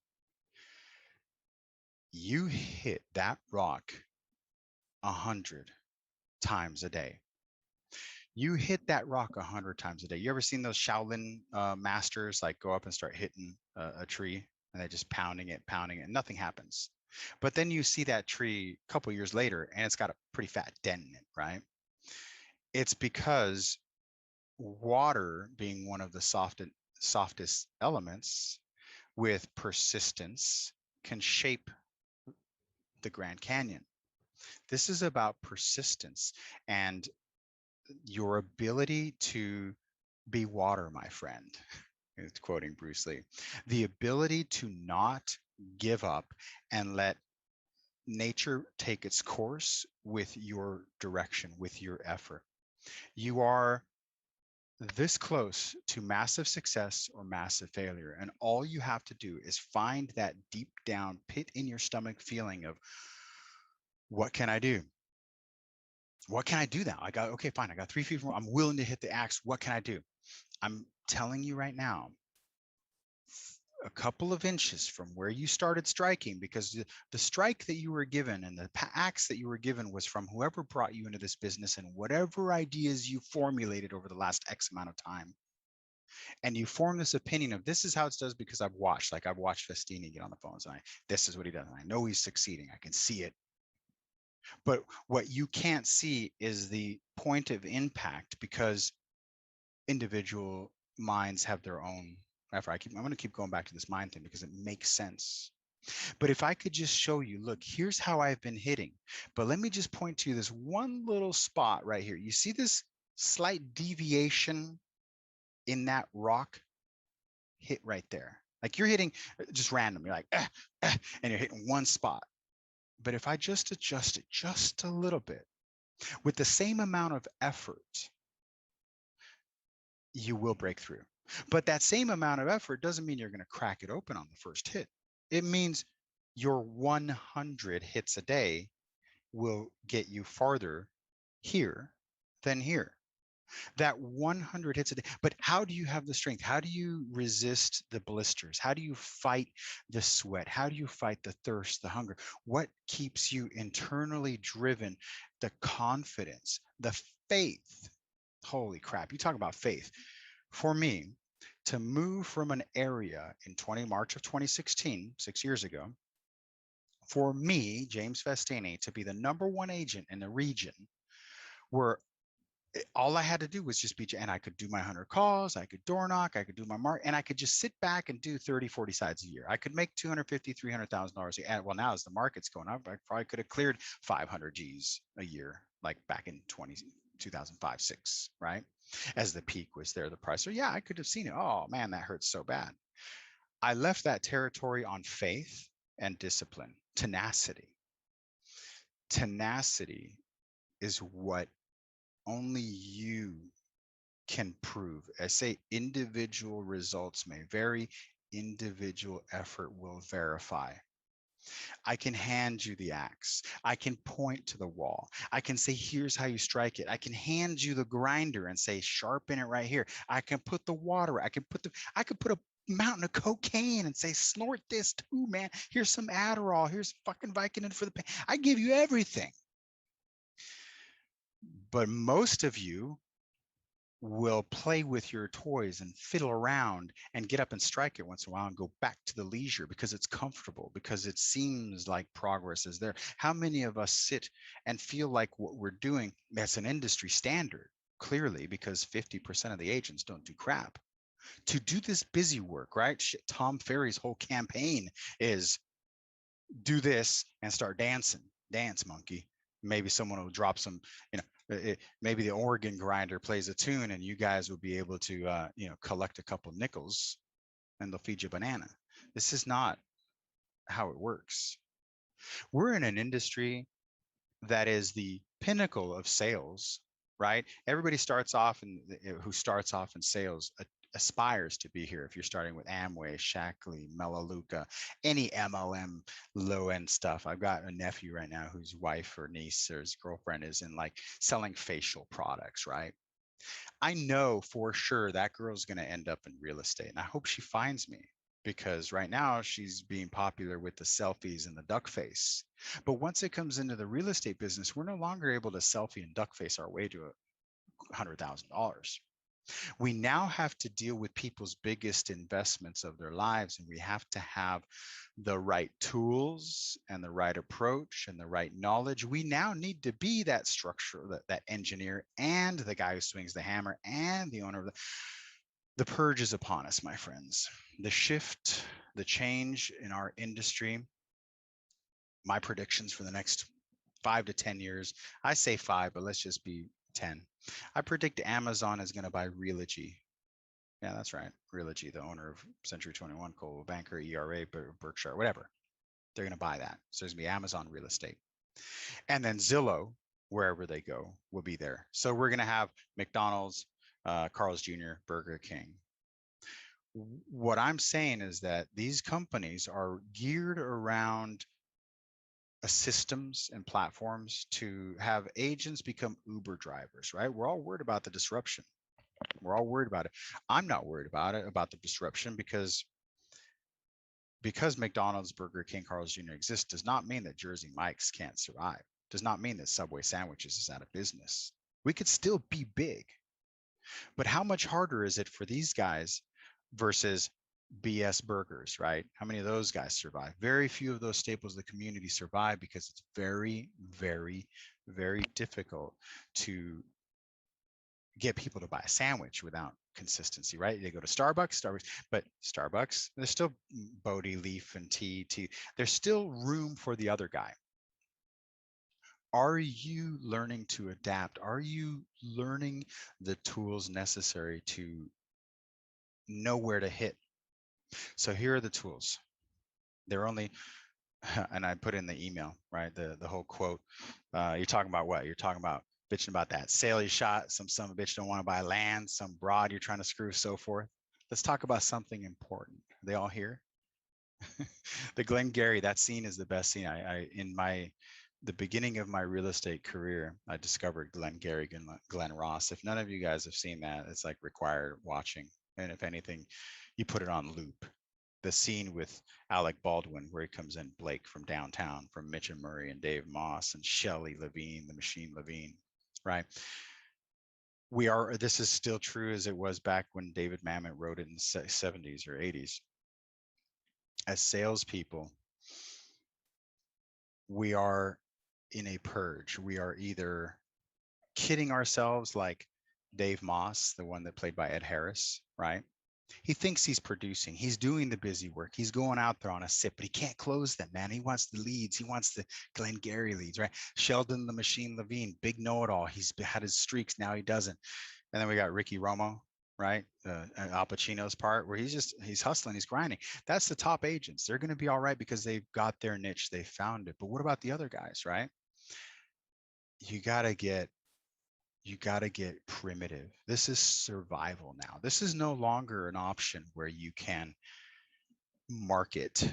You hit that rock 100 times a day. You hit that rock 100 times a day. You ever seen those Shaolin masters like go up and start hitting a tree and they're just pounding it, and nothing happens? But then you see that tree a couple years later and it's got a pretty fat dent in it, right? It's because water, being one of the softest elements, with persistence can shape the Grand Canyon. This is about persistence and your ability to be water, my friend. It's quoting Bruce Lee. The ability to not give up and let nature take its course with your direction, with your effort. You are this close to massive success or massive failure. And all you have to do is find that deep down pit in your stomach feeling of, what can I do? What can I do now? Okay, fine. I got 3 feet from, I'm willing to hit the axe. What can I do? I'm telling you right now, a couple of inches from where you started striking, because the strike that you were given and the axe that you were given was from whoever brought you into this business and whatever ideas you formulated over the last X amount of time. And you form this opinion of, this is how it does because I've watched Festini get on the phones and this is what he does. And I know he's succeeding. I can see it. But what you can't see is the point of impact, because individual minds have their own effort. I'm going to keep going back to this mind thing because it makes sense. But if I could just show you, look, here's how I've been hitting. But let me just point to this one little spot right here. You see this slight deviation in that rock hit right there? Like you're hitting just random. You're like, and you're hitting one spot. But if I just adjust it just a little bit with the same amount of effort, you will break through. But that same amount of effort doesn't mean you're going to crack it open on the first hit. It means your 100 hits a day will get you farther here than here. That 100 hits a day. But how do you have the strength? How do you resist the blisters? How do you fight the sweat? How do you fight the thirst, the hunger? What keeps you internally driven? The confidence, the faith. Holy crap. You talk about faith. For me, to move from an area in March of 2016, 6 years ago, for me, James Festini, to be the #1 agent in the region where all I had to do was just be, and I could do my 100 calls, I could door knock, I could do my mark, and I could just sit back and do 30, 40 sides a year. I could make $250,000, $300,000 a year. Well, now as the market's going up, I probably could have cleared 500 G's a year, like back in 2005, 6, right? As the peak was there, the price. So yeah, I could have seen it. Oh man, that hurts so bad. I left that territory on faith and discipline, tenacity. Tenacity is what only you can prove. I say individual results may vary, individual effort will verify. I can hand you the axe. I can point to the wall. I can say, here's how you strike it. I can hand you the grinder and say, sharpen it right here. I can put the water. I could put a mountain of cocaine and say, snort this too, man. Here's some Adderall. Here's fucking Vicodin for the pain. I give you everything. But most of you will play with your toys and fiddle around and get up and strike it once in a while and go back to the leisure because it's comfortable, because it seems like progress is there. How many of us sit and feel like what we're doing, that's an industry standard, clearly, because 50% of the agents don't do crap. To do this busy work, right? Shit, Tom Ferry's whole campaign is do this and start dancing. Dance, monkey. Maybe someone will drop some, maybe the organ grinder plays a tune and you guys will be able to, collect a couple nickels and they'll feed you a banana. This is not how it works. We're in an industry that is the pinnacle of sales, right? Everybody starts off who starts off in sales aspires to be here. If you're starting with Amway, Shaklee, Melaleuca, any MLM low end stuff. I've got a nephew right now whose wife or niece or his girlfriend is in like selling facial products, right? I know for sure that girl's going to end up in real estate, and I hope she finds me, because right now she's being popular with the selfies and the duck face. But once it comes into the real estate business, we're no longer able to selfie and duck face our way to $100,000. We now have to deal with people's biggest investments of their lives, and we have to have the right tools and the right approach and the right knowledge. We now need to be that structure, that engineer, and the guy who swings the hammer, and the owner of the purge is upon us, my friends. The shift, the change in our industry, my predictions for the next 5 to 10 years, I say 5, but let's just be 10. I predict Amazon is going to buy Realogy. Yeah, that's right. Realogy, the owner of Century 21, Coldwell Banker, ERA, Berkshire, whatever. They're going to buy that. So there's going to be Amazon real estate. And then Zillow, wherever they go, will be there. So we're going to have McDonald's, Carl's Jr., Burger King. What I'm saying is that these companies are geared around systems and platforms to have agents become Uber drivers, right? We're all worried about the disruption. We're all worried about it. I'm not worried about it, about the disruption, because McDonald's, Burger King, Carl's Jr. exists does not mean that Jersey Mike's can't survive. Does not mean that Subway sandwiches is out of business. We could still be big. But how much harder is it for these guys versus BS Burgers, right? How many of those guys survive? Very few of those staples of the community survive because it's very, very, very difficult to get people to buy a sandwich without consistency, right? They go to Starbucks, but Starbucks, there's still Bodie, Leaf, and Tea. There's still room for the other guy. Are you learning to adapt? Are you learning the tools necessary to know where to hit? So here are the tools. They're only, and I put in the email, right? The whole quote. You're talking about what? You're talking about bitching about that sale you shot. Some bitch don't want to buy land. Some broad you're trying to screw, so forth. Let's talk about something important. Are they all here? The Glengarry, that scene is the best scene. In the beginning of my real estate career, I discovered Glengarry, Glen Ross. If none of you guys have seen that, it's like required watching. And if anything, you put it on loop. The scene with Alec Baldwin, where he comes in, Blake from downtown, from Mitch and Murray and Dave Moss and Shelley Levine, the Machine Levine, right? This is still true as it was back when David Mamet wrote it in the 70s or 80s. As salespeople, we are in a purge. We are either kidding ourselves like Dave Moss, the one that played by Ed Harris, right? He thinks he's producing. He's doing the busy work. He's going out there on a sip, but he can't close them, man. He wants the leads. He wants the Glengarry leads, right? Sheldon, the Machine Levine, big know-it-all. He's had his streaks. Now he doesn't. And then we got Ricky Romo, right? Al Pacino's part, where he's hustling, he's grinding. That's the top agents. They're going to be all right because they've got their niche. They found it. But what about the other guys, right? You got to get primitive. This is survival now. This is no longer an option where you can market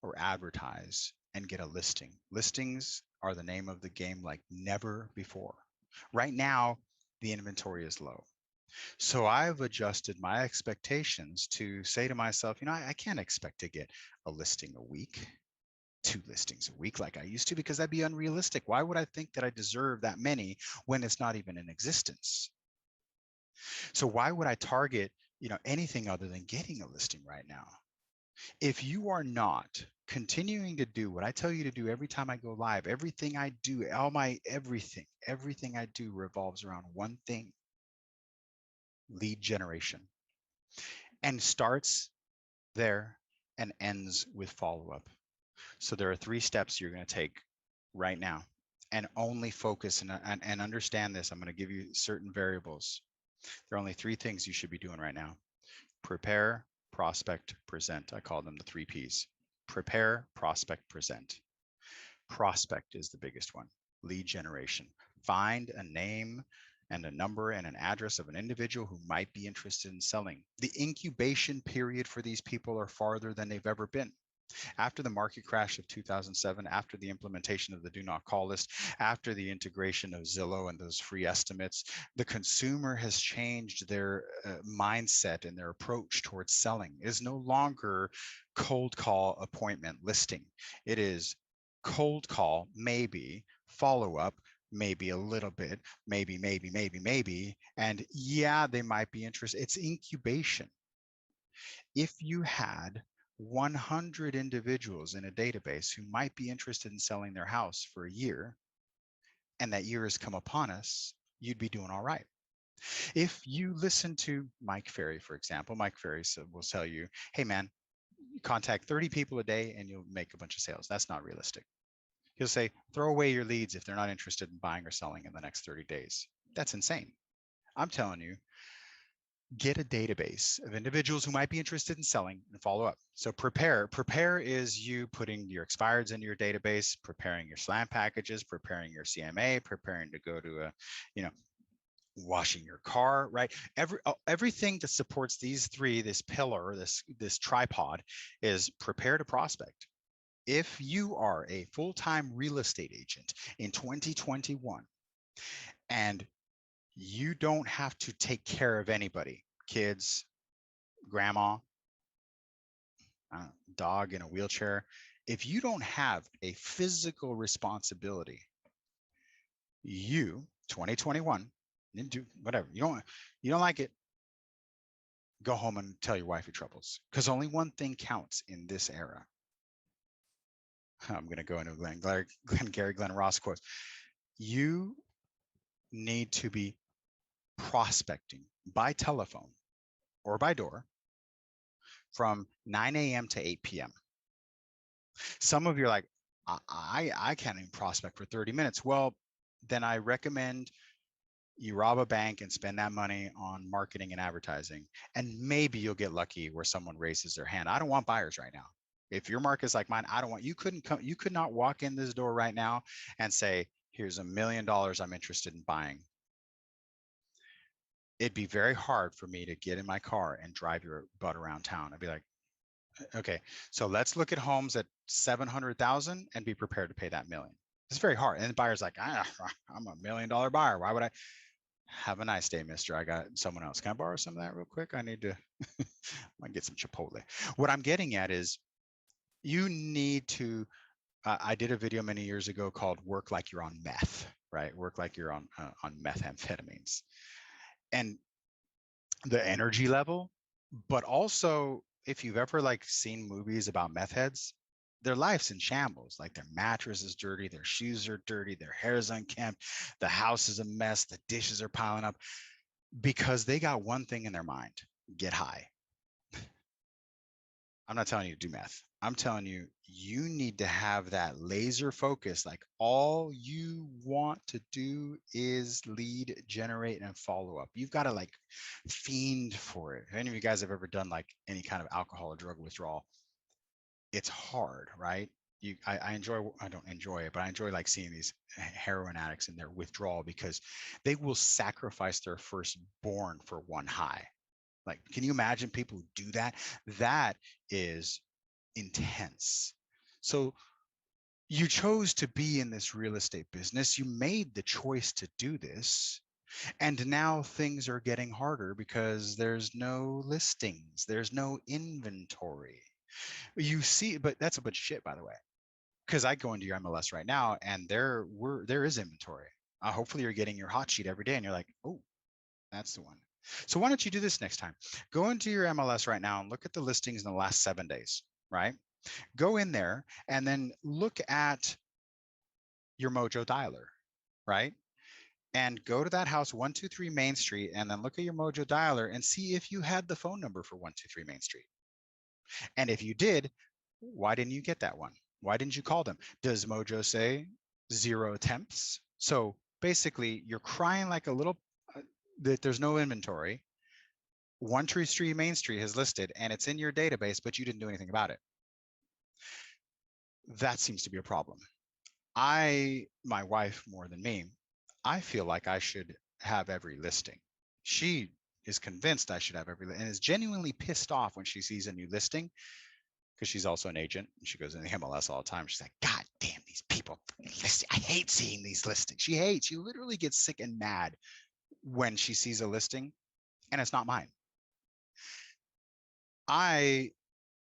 or advertise and get a listing. Listings are the name of the game like never before. Right now, the inventory is low. So I've adjusted my expectations to say to myself, I can't expect to get a listing a week, 2 listings a week like I used to, because that'd be unrealistic. Why would I think that I deserve that many when it's not even in existence? So why would I target, anything other than getting a listing right now? If you are not continuing to do what I tell you to do every time I go live, everything I do, everything I do revolves around one thing: lead generation, and starts there and ends with follow-up. So there are 3 steps you're going to take right now, and only focus and understand this. I'm going to give you certain variables. There are only 3 things you should be doing right now: prepare, prospect, present. I call them the 3 Ps. Prepare, prospect, present. Prospect is the biggest one. Lead generation. Find a name and a number and an address of an individual who might be interested in selling. The incubation period for these people are farther than they've ever been. After the market crash of 2007, after the implementation of the do not call list, after the integration of Zillow and those free estimates, the consumer has changed their mindset and their approach towards selling. It is no longer cold call, appointment, listing. It is cold call, maybe, follow up, maybe a little bit, maybe. And yeah, they might be interested. It's incubation. If you had 100 individuals in a database who might be interested in selling their house for a year, and that year has come upon us, you'd be doing all right. If you listen to Mike Ferry, for example, Mike Ferry will tell you, hey man, contact 30 people a day and you'll make a bunch of sales. That's not realistic. He'll say, throw away your leads if they're not interested in buying or selling in the next 30 days. That's insane. I'm telling you, get a database of individuals who might be interested in selling and follow up. So prepare is you putting your expireds into your database, preparing your SLAM packages, preparing your CMA, preparing to go to a, washing your car, right? Everything that supports these three, this pillar, this tripod, is prepare to prospect. If you are a full-time real estate agent in 2021 and you don't have to take care of anybody, kids, grandma, dog in a wheelchair, if you don't have a physical responsibility, you 2021, do whatever, you don't like it, go home and tell your wife your troubles, because only one thing counts in this era. I'm going to go into Glenn Ross quotes. You need to be prospecting by telephone or by door from 9 a.m. to 8 p.m. Some of you are like, I can't even prospect for 30 minutes. Well, then I recommend you rob a bank and spend that money on marketing and advertising. And maybe you'll get lucky where someone raises their hand. I don't want buyers right now. If your market's like mine, I don't want, you could not walk in this door right now and say, here's $1 million I'm interested in buying. It'd be very hard for me to get in my car and drive your butt around town. I'd be like, okay, so let's look at homes at 700,000 and be prepared to pay that million. It's very hard. And the buyer's like, I'm $1 million buyer. Why would I? Have a nice day, mister. I got someone else. Can I borrow some of that real quick? I need to I get some Chipotle. What I'm getting at is you need to, I did a video many years ago called Work Like You're on Meth, right? Work like you're on methamphetamines. And the energy level, but also if you've ever like seen movies about meth heads, their life's in shambles. Like their mattress is dirty, their shoes are dirty, their hair is unkempt, the house is a mess, the dishes are piling up because they got one thing in their mind: get high. I'm not telling you to do meth. I'm telling you, you need to have that laser focus. Like all you want to do is lead, generate, and follow up. You've got to like fiend for it. If any of you guys have ever done like any kind of alcohol or drug withdrawal, it's hard, right? I don't enjoy it, but I enjoy like seeing these heroin addicts in their withdrawal because they will sacrifice their firstborn for one high. Like, can you imagine people who do that? That is intense. So you chose to be in this real estate business. You made the choice to do this. And now things are getting harder because there's no listings, there's no inventory. You see, but that's a bunch of shit, by the way. Because I go into your MLS right now and there is inventory. Hopefully you're getting your hot sheet every day and you're like, oh, that's the one. So why don't you do this next time? Go into your MLS right now and look at the listings in the last 7 days, right? Go in there and then look at your Mojo dialer, right? And go to that house 123 Main Street and then look at your Mojo dialer and see if you had the phone number for 123 Main Street. And if you did, why didn't you get that one? Why didn't you call them? Does Mojo say 0 attempts? So basically you're crying like a little that there's no inventory. 123 Main Street has listed and it's in your database, but you didn't do anything about it. That seems to be a problem. My wife more than me, I feel like I should have every listing. She is convinced I should have every and is genuinely pissed off when she sees a new listing because she's also an agent and she goes in the MLS all the time. She's like, God damn these people. I hate seeing these listings. She literally gets sick and mad when she sees a listing and it's not mine. I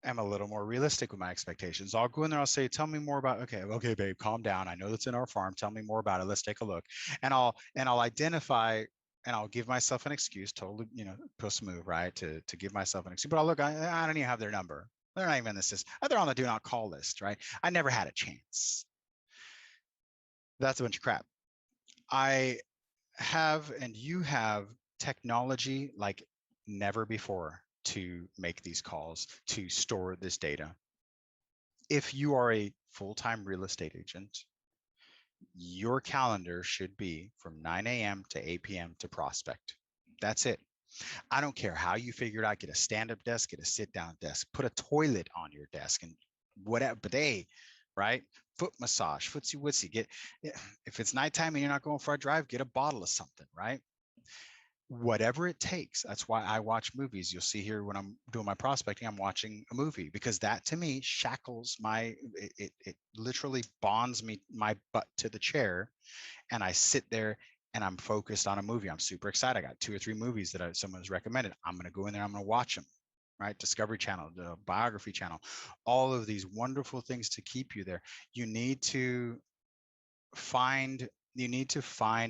am a little more realistic with my expectations. I'll go in there, I'll say, tell me more about, okay, babe, calm down. I know that's in our farm. Tell me more about it. Let's take a look. And I'll identify and I'll give myself an excuse, totally, puss move, right? To give myself an excuse. But I'll look, I don't even have their number. They're not even in this list. They're on the do not call list, right? I never had a chance. That's a bunch of crap. I have, and you have, technology like never before to make these calls, to store this data. If you are a full-time real estate agent, your calendar should be from 9 a.m. to 8 p.m. to prospect. That's it. I don't care how you figure it out. Get a stand-up desk, get a sit-down desk, put a toilet on your desk, and whatever, bidet, right? Foot massage, footsie wootsy. If it's nighttime and you're not going for a drive, get a bottle of something, right? Whatever it takes. That's why I watch movies. You'll see here when I'm doing my prospecting, I'm watching a movie, because that to me shackles it literally bonds my butt to the chair, and I sit there and I'm focused on a movie. I'm super excited. I got 2 or 3 movies that someone's recommended. I'm going to go in there. I'm going to watch them, right? Discovery Channel, the Biography Channel, all of these wonderful things to keep you there. You need to find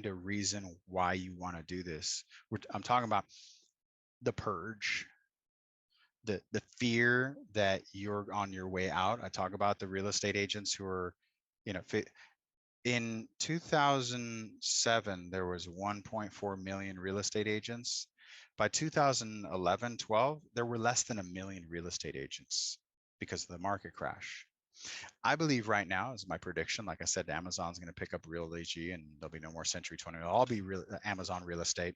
a reason why you want to do this. I'm talking about the purge, the fear that you're on your way out. I talk about the real estate agents who are, in 2007, there was 1.4 million real estate agents. By 2011, 12, there were less than 1 million real estate agents because of the market crash. I believe right now is my prediction. Like I said, Amazon's going to pick up Real AG, and there'll be no more Century 20. It'll all be Amazon real estate,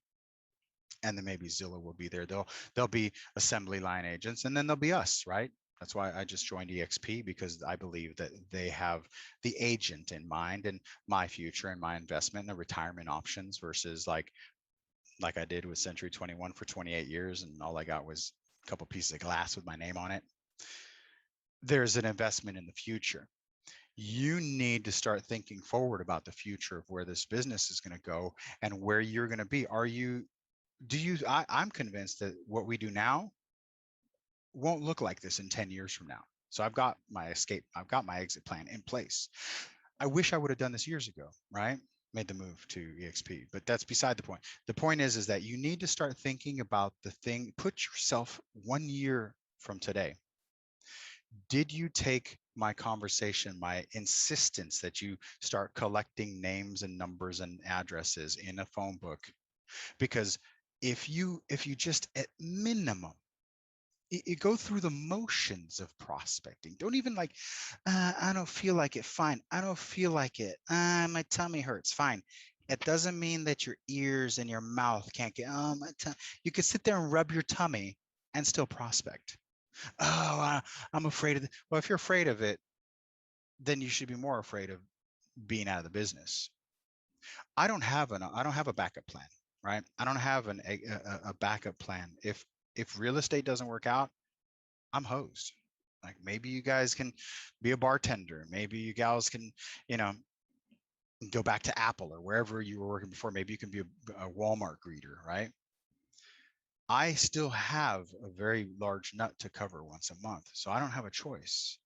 and then maybe Zillow will be there. There'll be assembly line agents, and then there'll be us, right? That's why I just joined EXP, because I believe that they have the agent in mind and my future and my investment and the retirement options, versus like I did with Century 21 for 28 years, and all I got was a couple pieces of glass with my name on it. There's an investment in the future. You need to start thinking forward about the future of where this business is going to go and where you're going to be. I'm convinced that what we do now won't look like this in 10 years from now. So I've got my exit plan in place. I wish I would have done this years ago, right? Made the move to EXP, but that's beside the point. The point is that you need to start thinking about the thing. Put yourself 1 year from today. Did you take my conversation, my insistence that you start collecting names and numbers and addresses in a phone book? Because if you just at minimum, you go through the motions of prospecting. Don't even like, I don't feel like it. Fine. I don't feel like it. My tummy hurts. Fine. It doesn't mean that your ears and your mouth can't get, you could sit there and rub your tummy and still prospect. I'm afraid of it. Well, if you're afraid of it, then you should be more afraid of being out of the business. I don't have a backup plan, right? I don't have a backup plan. If real estate doesn't work out, I'm hosed. Like, maybe you guys can be a bartender. Maybe you gals can, go back to Apple or wherever you were working before. Maybe you can be a Walmart greeter, right? I still have a very large nut to cover once a month, so I don't have a choice.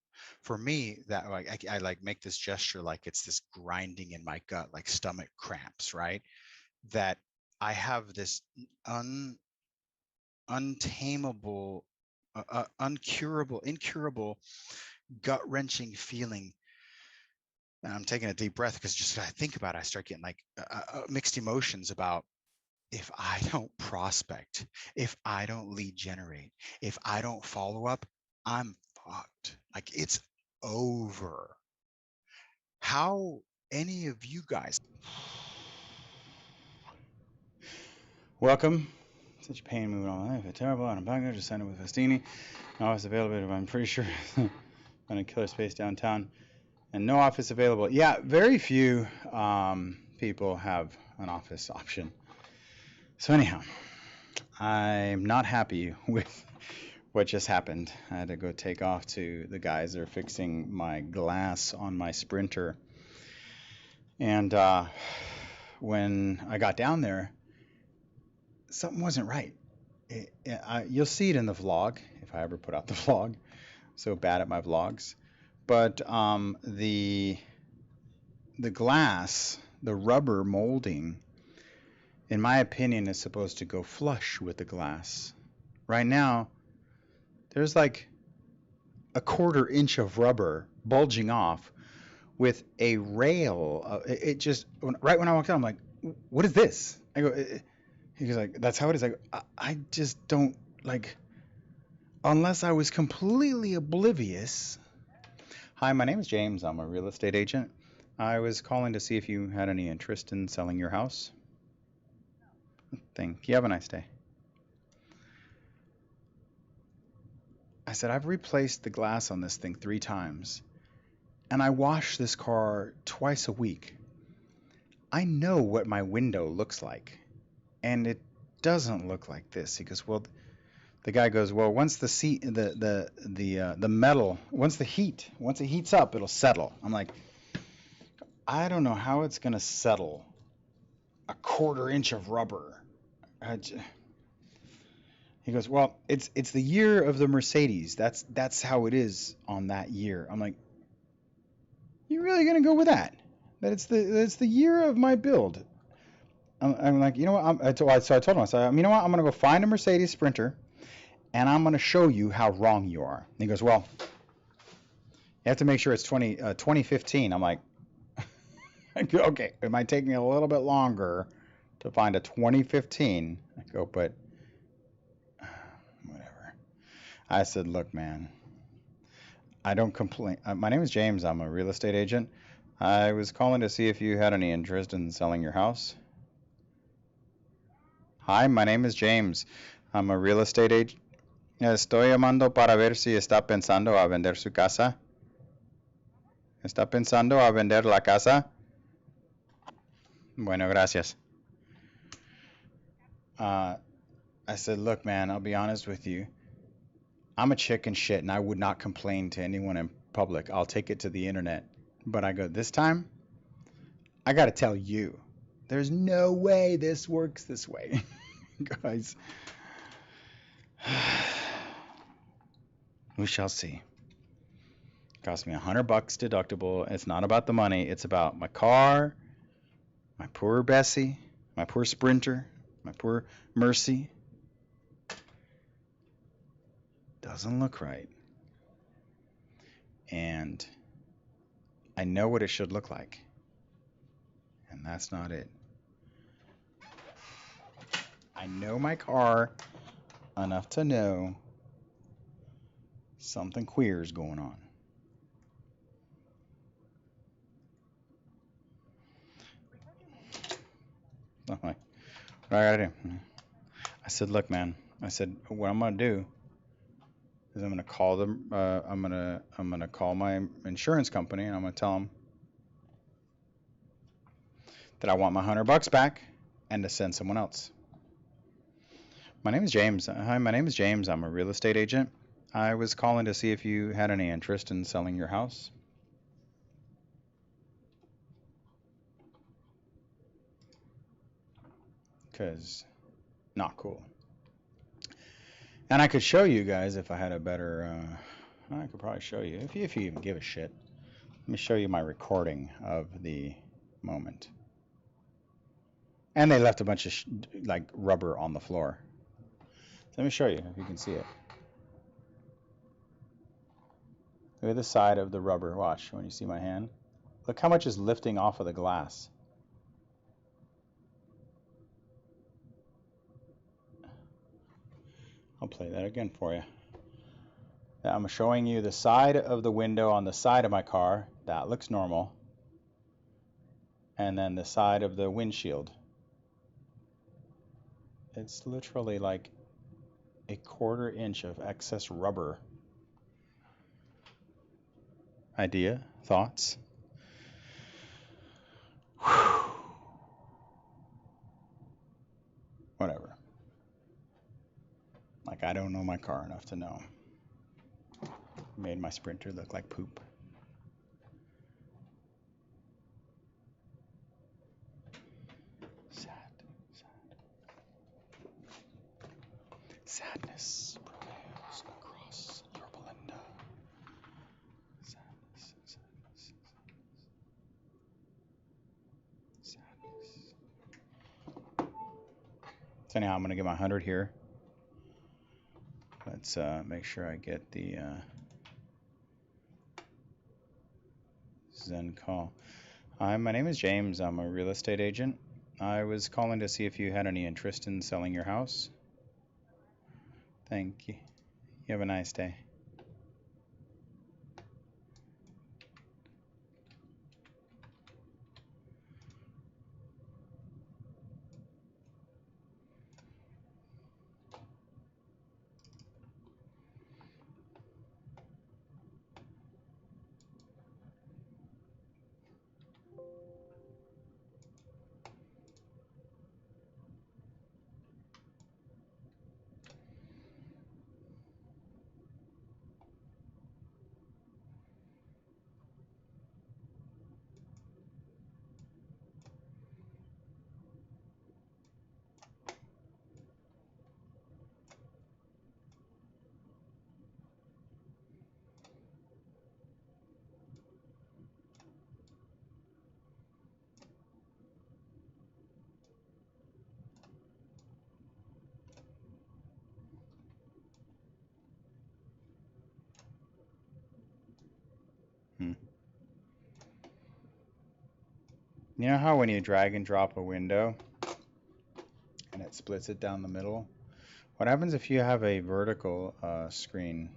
For me, that I like make this gesture like it's this grinding in my gut, like stomach cramps, right? That I have this untamable, incurable, gut-wrenching feeling. And I'm taking a deep breath, because just as I think about it, I start getting like mixed emotions about, if I don't prospect, if I don't lead generate, if I don't follow up, I'm fucked. Like, it's over. How any of you guys? Welcome. Such pain moving on life. A terrible out of pocket. Just signed up with Festini. Office available, I'm pretty sure. On a killer space downtown. And no office available. Yeah, very few people have an office option. So anyhow, I'm not happy with what just happened. I had to go take off to the guys that are fixing my glass on my Sprinter. And when I got down there, something wasn't right. You'll see it in the vlog, if I ever put out the vlog. so bad at my vlogs. But the glass, the rubber molding, in my opinion, is supposed to go flush with the glass. Right now, there's like a 1/4 inch of rubber bulging off with a rail. It just right when I walked out, I'm like, "What is this?" I go. He goes like, "That's how it is." I go, I just don't like unless I was completely oblivious. Hi, my name is James. I'm a real estate agent. I was calling to see if you had any interest in selling your house. Thank you. Have a nice day. I said, I've replaced the glass on this thing 3 times, and I wash this car twice a week. I know what my window looks like, and it doesn't look like this. He goes, well, the guy goes, well, once the metal, once it heats up, it'll settle. I'm like, I don't know how it's gonna settle a 1/4 inch of rubber. He goes, well, it's the year of the Mercedes. That's how it is on that year. I'm like, you really gonna go with that? That it's the year of my build. I'm like, you know what? So I told him, I said, you know what? I'm gonna go find a Mercedes Sprinter, and I'm gonna show you how wrong you are. And he goes, well, you have to make sure it's 2015. I'm like, okay, it might take me a little bit longer to find a 2015. I go, but whatever. I said, look, man, I don't complain. My name is James. I'm a real estate agent. I was calling to see if you had any interest in selling your house. Hi, my name is James. I'm a real estate agent. Estoy llamando para ver si está pensando a vender su casa. ¿Está pensando a vender la casa? Bueno, gracias. I said, look, man, I'll be honest with you. I'm a chicken shit, and I would not complain to anyone in public. I'll take it to the internet. But I go, this time, I got to tell you, there's no way this works this way. Guys, we shall see. It cost me $100 deductible. It's not about the money. It's about my car, my poor Bessie, my poor Sprinter, my poor Mercy. Doesn't look right. And I know what it should look like. And that's not it. I know my car enough to know something queer is going on. I'm like, what I gotta do? I said, look, man. I said, what I'm gonna do is I'm gonna call them. I'm gonna call my insurance company, and I'm gonna tell them that I want my $100 back and to send someone else. My name is James. Hi, my name is James. I'm a real estate agent. I was calling to see if you had any interest in selling your house. Because not cool. And I could show you guys if I had a better. I could probably show you if you even give a shit. Let me show you my recording of the moment. And they left a bunch of like rubber on the floor. So let me show you if you can see it. Look at the side of the rubber. Watch when you see my hand. Look how much is lifting off of the glass. I'll play that again for you. I'm showing you the side of the window on the side of my car. That looks normal. And then the side of the windshield. It's literally like a 1/4 inch of excess rubber. Idea? Thoughts? Whatever. Like, I don't know my car enough to know. Made my Sprinter look like poop. Sad. Sadness prevails across your Belinda. So anyhow, I'm gonna get my 100 here. Let's make sure I get the Zen call. Hi, my name is James. I'm a real estate agent. I was calling to see if you had any interest in selling your house. Thank you. You have a nice day. Hmm. You know how when you drag and drop a window and it splits it down the middle? What happens if you have a vertical screen?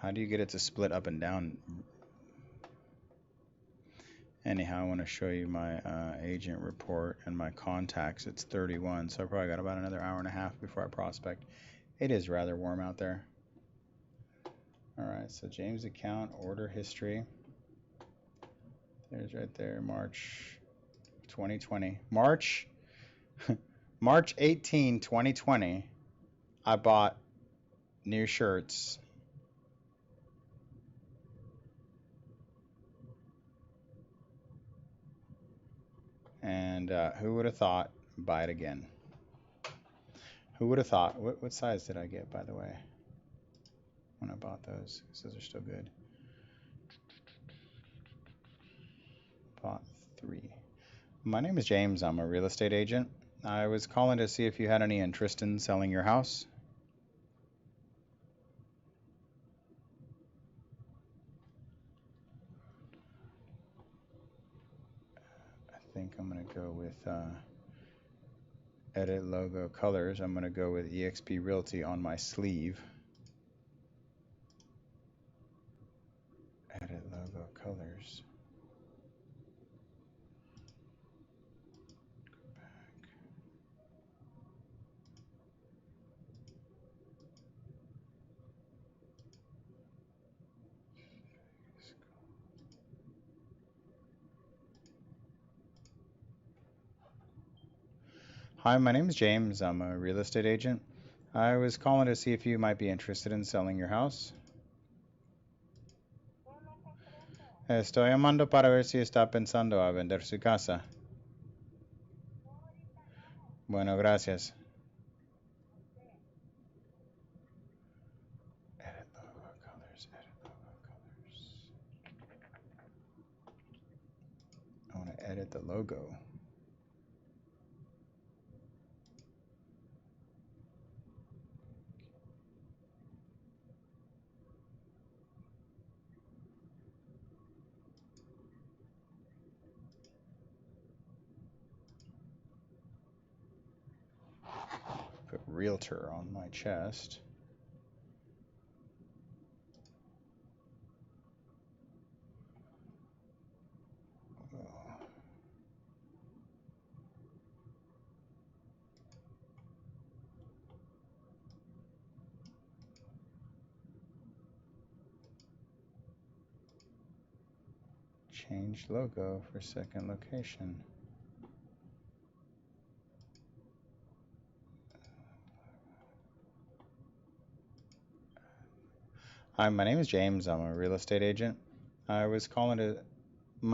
How do you get it to split up and down? Anyhow, I want to show you my agent report and my contacts. It's 31, so I probably got about another hour and a half before I prospect. It is rather warm out there. All right, so James account, order history. There's right there, March 2020. March 18, 2020, I bought new shirts. And who would have thought? Buy it again. Who would have thought? What size did I get, by the way, when I bought those? Those are still good. Bought 3. My name is James. I'm a real estate agent. I was calling to see if you had any interest in selling your house. I think I'm going to go with edit logo colors. I'm going to go with eXp Realty on my sleeve. Edit logo colors. Hi, my name is James. I'm a real estate agent. I was calling to see if you might be interested in selling your house. Estoy llamando para ver si está pensando a vender su casa. Bueno, gracias. Edit logo colors, edit logo colors. I want to edit the logo. Put realtor on my chest. Change logo for second location. Hi, my name is James. I'm a real estate agent. My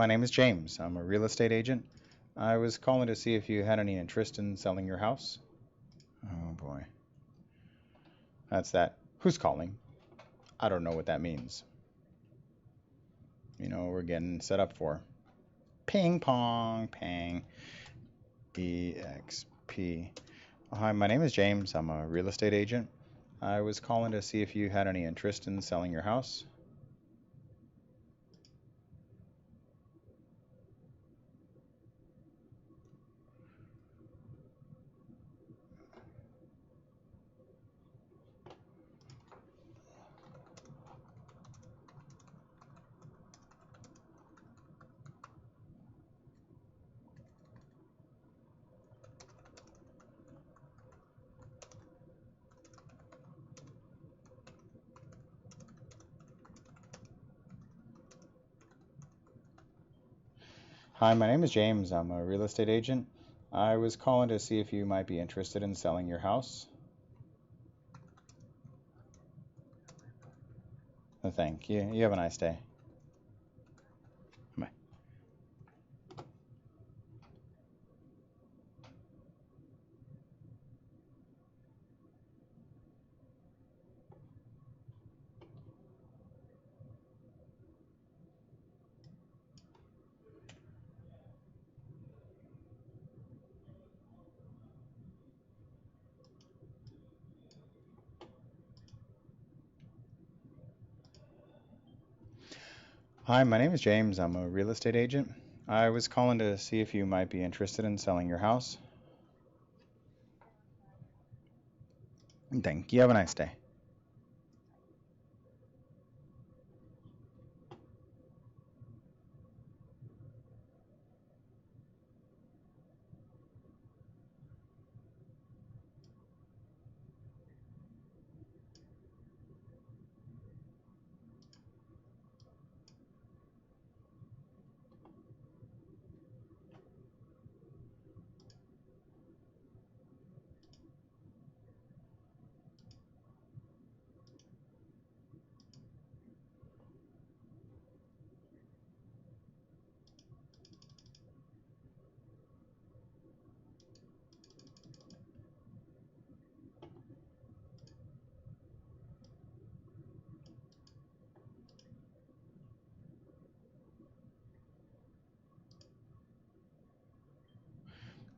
name is James. I'm a real estate agent. I was calling to see if you had any interest in selling your house. Oh boy. That's that. Who's calling? I don't know what that means. You know what we're getting set up for. Ping pong, pang. EXP. Hi, my name is James. I'm a real estate agent. I was calling to see if you had any interest in selling your house. Hi, my name is James. I'm a real estate agent. I was calling to see if you might be interested in selling your house. Thank you. You have a nice day. Bye. Hi, my name is James. I'm a real estate agent. I was calling to see if you might be interested in selling your house. Thank you. Have a nice day.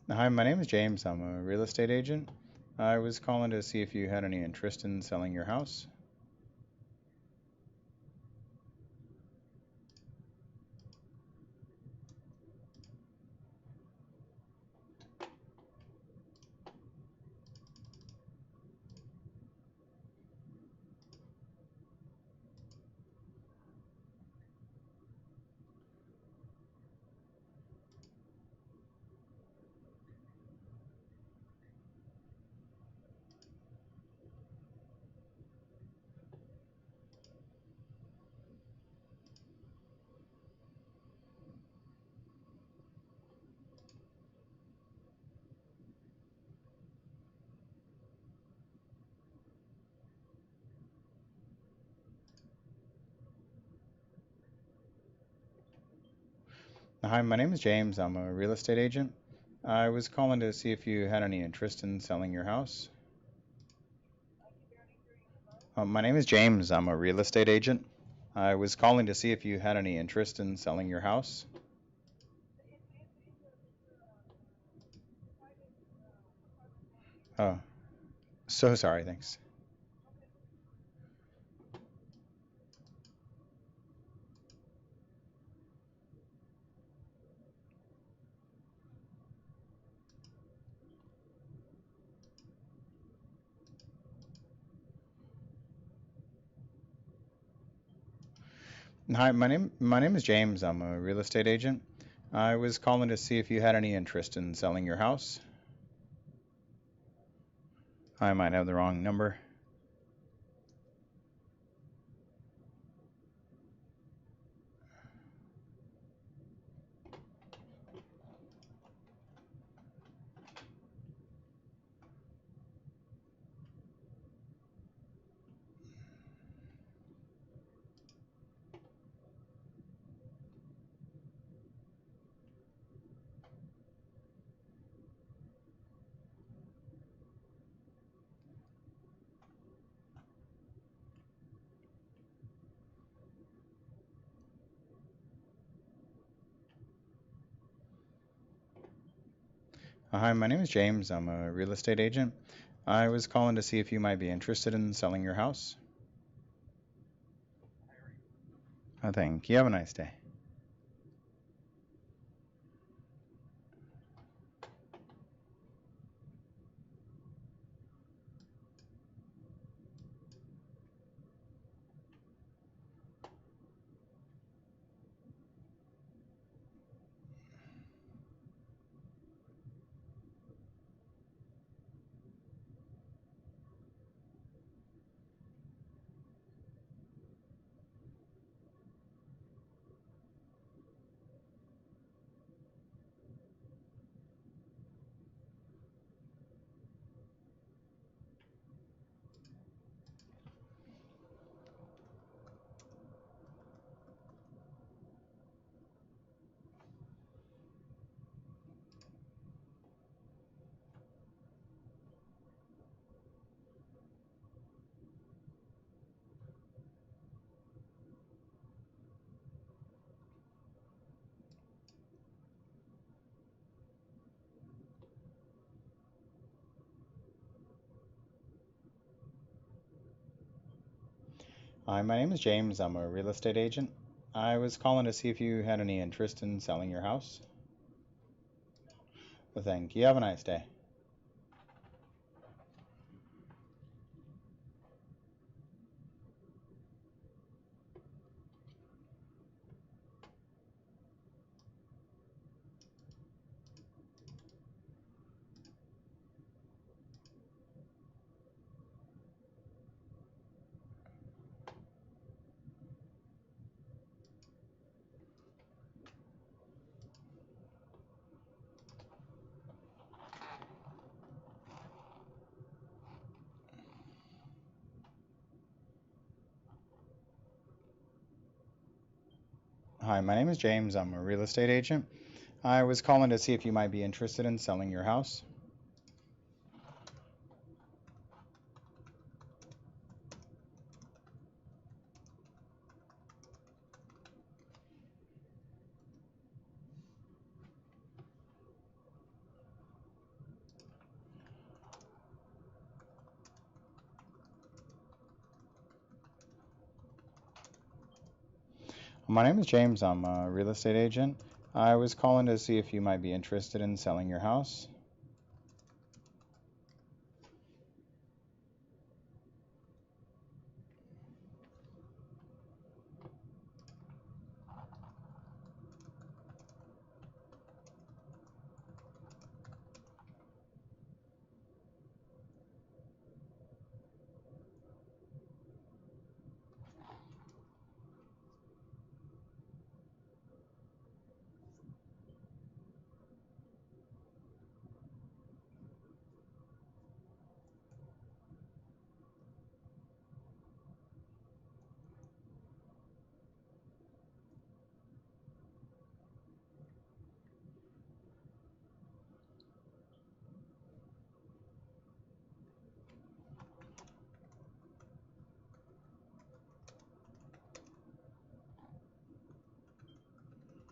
Hi, my name is James. I'm a real estate agent. I was calling to see if you had any interest in selling your house. Hi, my name is James. I'm a real estate agent. I was calling to see if you had any interest in selling your house. My name is James. I'm a real estate agent. I was calling to see if you had any interest in selling your house. Oh, so sorry. Thanks. Hi, my name is James. I'm a real estate agent. I was calling to see if you had any interest in selling your house. I might have the wrong number. Hi, my name is James. I'm a real estate agent. I was calling to see if you might be interested in selling your house. Oh, thank you. Have a nice day. Hi, my name is James. I'm a real estate agent. I was calling to see if you had any interest in selling your house. Well, thank you. Have a nice day. Hi, my name is James. I'm a real estate agent. I was calling to see if you might be interested in selling your house. My name is James. I'm a real estate agent. I was calling to see if you might be interested in selling your house.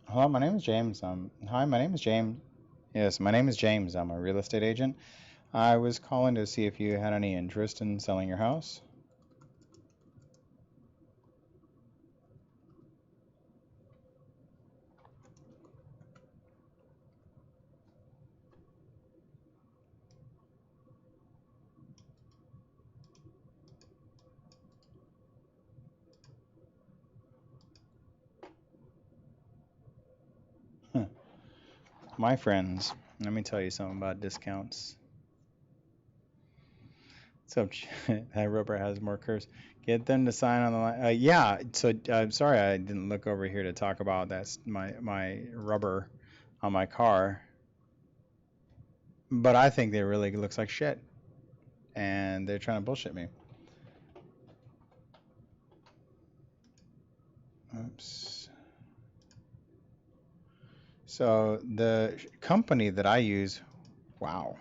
Hello, my name is James. Hi, my name is James. Yes, my name is James. I'm a real estate agent. I was calling to see if you had any interest in selling your house. My friends, let me tell you something about discounts. So that rubber has more curves. Get them to sign on the line. Yeah. So I'm sorry I didn't look over here to talk about that's my rubber on my car, but I think they really looks like shit, and they're trying to bullshit me. Oops. So the company that I use, wow.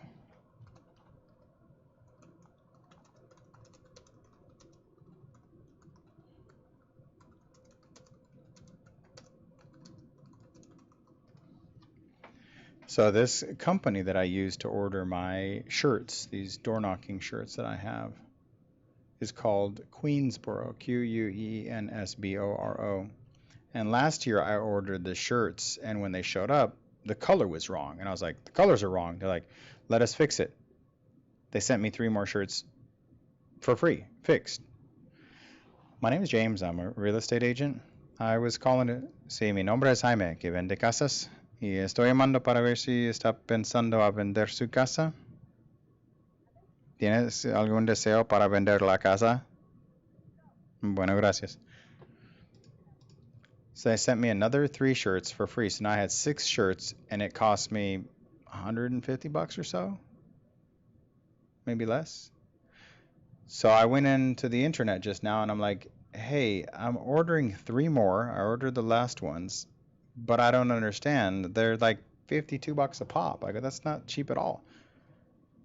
So this company that I use to order my shirts, these door knocking shirts that I have, is called Queensboro, Quensboro. And last year I ordered the shirts, and when they showed up, the color was wrong. And I was like, the colors are wrong. They're like, let us fix it. They sent me 3 more shirts for free, fixed. My name is James. I'm a real estate agent. I was calling to see, mi nombre es Jaime, que vende casas. Y estoy llamando para ver si está pensando a vender su casa. ¿Tienes algún deseo para vender la casa? Bueno, gracias. So they sent me another 3 shirts for free. So now I had 6 shirts, and it cost me $150 or so, maybe less. So I went into the internet just now, and I'm like, hey, I'm ordering 3 more. I ordered the last ones, but I don't understand. They're like $52 a pop. I go, that's not cheap at all.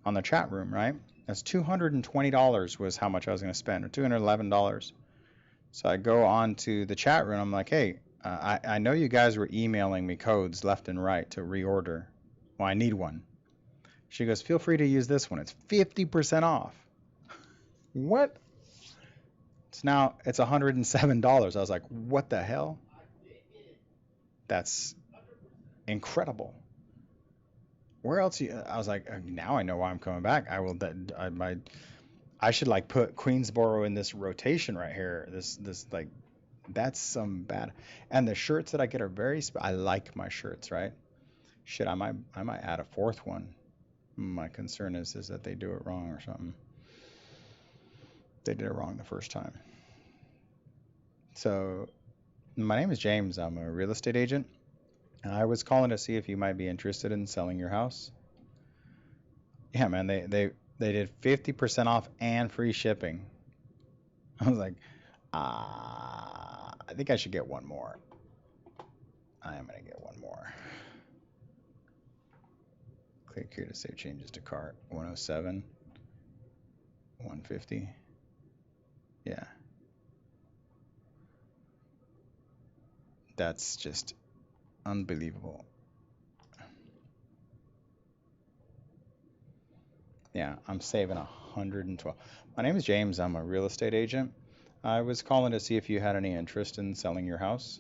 On the chat room, right? That's $220 was how much I was going to spend, or $211. So I go on to the chat room. I'm like, hey, I know you guys were emailing me codes left and right to reorder. Well, I need one. She goes, feel free to use this one. It's 50% off. What? It's $107. I was like, what the hell? That's incredible. Where else? I was like, now I know why I'm coming back. I should like put Queensboro in this rotation right here. This like, that's some bad. And the shirts that I get are I like my shirts, right? Shit, I might add a 4th one. My concern is that they do it wrong or something. They did it wrong the first time. So, my name is James. I'm a real estate agent. And I was calling to see if you might be interested in selling your house. Yeah, man, they did 50% off and free shipping. I was like, I think I should get one more. I am gonna get one more. Click here to save changes to cart. 107, 150. Yeah. That's just unbelievable. Yeah, I'm saving 112. My name is James. I'm a real estate agent. I was calling to see if you had any interest in selling your house.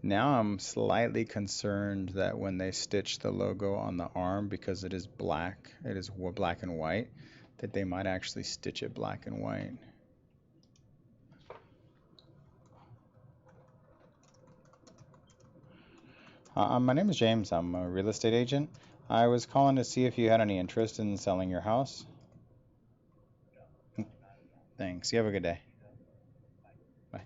Now I'm slightly concerned that when they stitch the logo on the arm, because it is black and white, that they might actually stitch it black and white. My name is James. I'm a real estate agent. I was calling to see if you had any interest in selling your house. Thanks. You have a good day. Bye.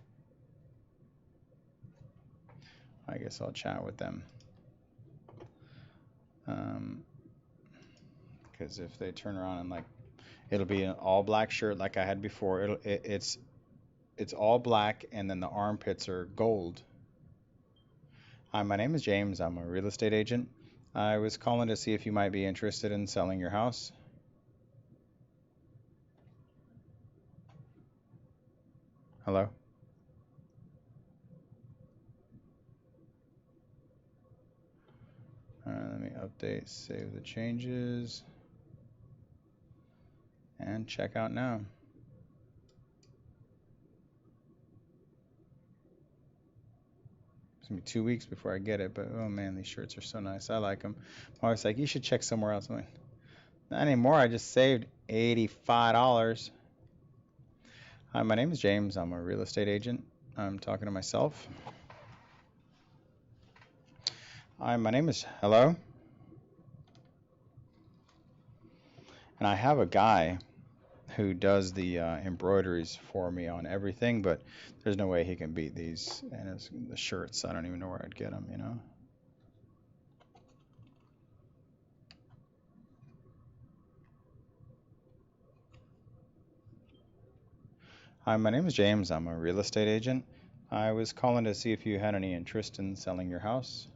I guess I'll chat with them. Because if they turn around and like, it'll be an all black shirt like I had before. It's all black, and then the armpits are gold. Hi, my name is James. I'm a real estate agent. I was calling to see if you might be interested in selling your house. Hello? Let me update, save the changes, and check out now. It's gonna be 2 weeks before I get it, but oh man, these shirts are so nice. I like them. My wife's like, you should check somewhere else. I'm like, not anymore. I just saved $85. Hi, my name is James. I'm a real estate agent. I'm talking to myself. Hi, my name is, hello? And I have a guy who does the embroideries for me on everything, but there's no way he can beat these. And the shirts, I don't even know where I'd get them, you know? Hi, my name is James. I'm a real estate agent. I was calling to see if you had any interest in selling your house.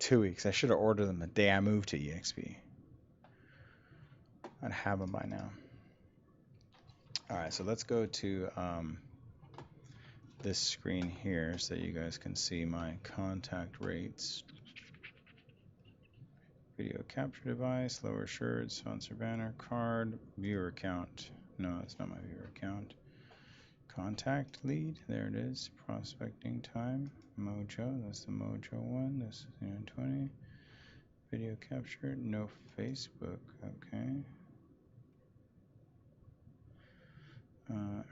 2 weeks. I should have ordered them the day I moved to EXP. I'd have them by now. All right, so let's go to this screen here so you guys can see my contact rates. Video capture device, lower shirt, sponsor banner, card, viewer count. No, that's not my viewer count. Contact lead, there it is. Prospecting time, Mojo, that's the Mojo one. This is 20. Video capture, no Facebook, okay.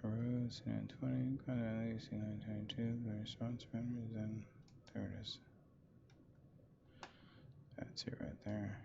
Arose, 20, contact 922, the response members, then there it is. That's it right there.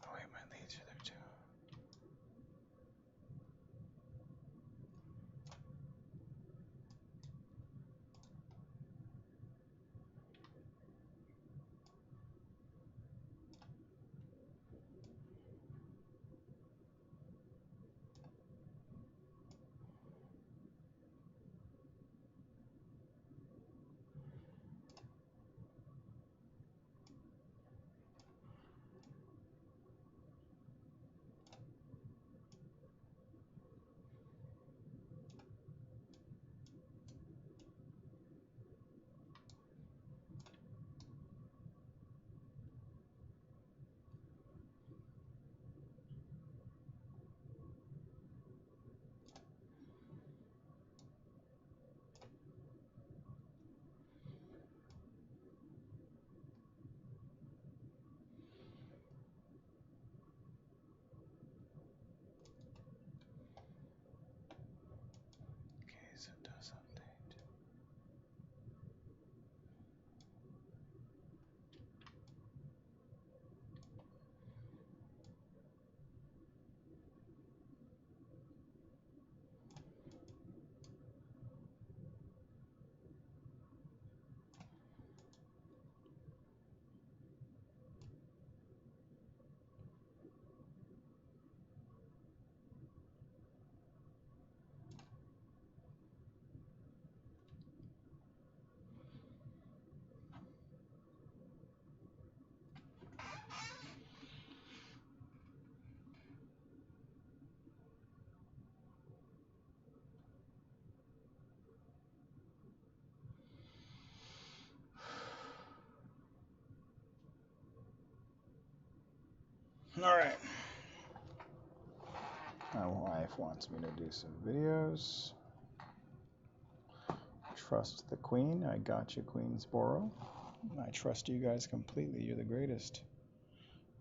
Oh wait, my leads are there too. Okay, so it does update. All right. My wife wants me to do some videos. Trust the queen. I got you, Queensboro. I trust you guys completely. You're the greatest.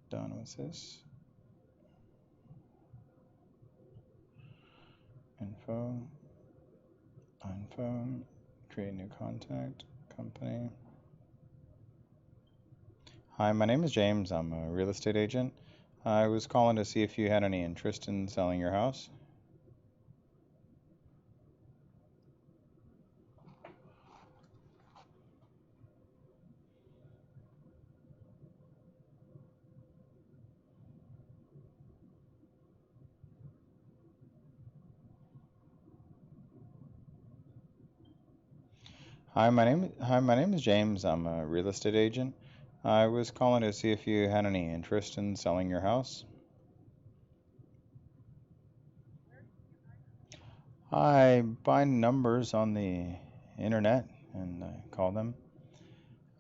Done with this. Info. Create new contact. Company. Hi, my name is James. I'm a real estate agent. I was calling to see if you had any interest in selling your house. Hi, my name is James. I'm a real estate agent. I was calling to see if you had any interest in selling your house. I buy numbers on the internet and I call them.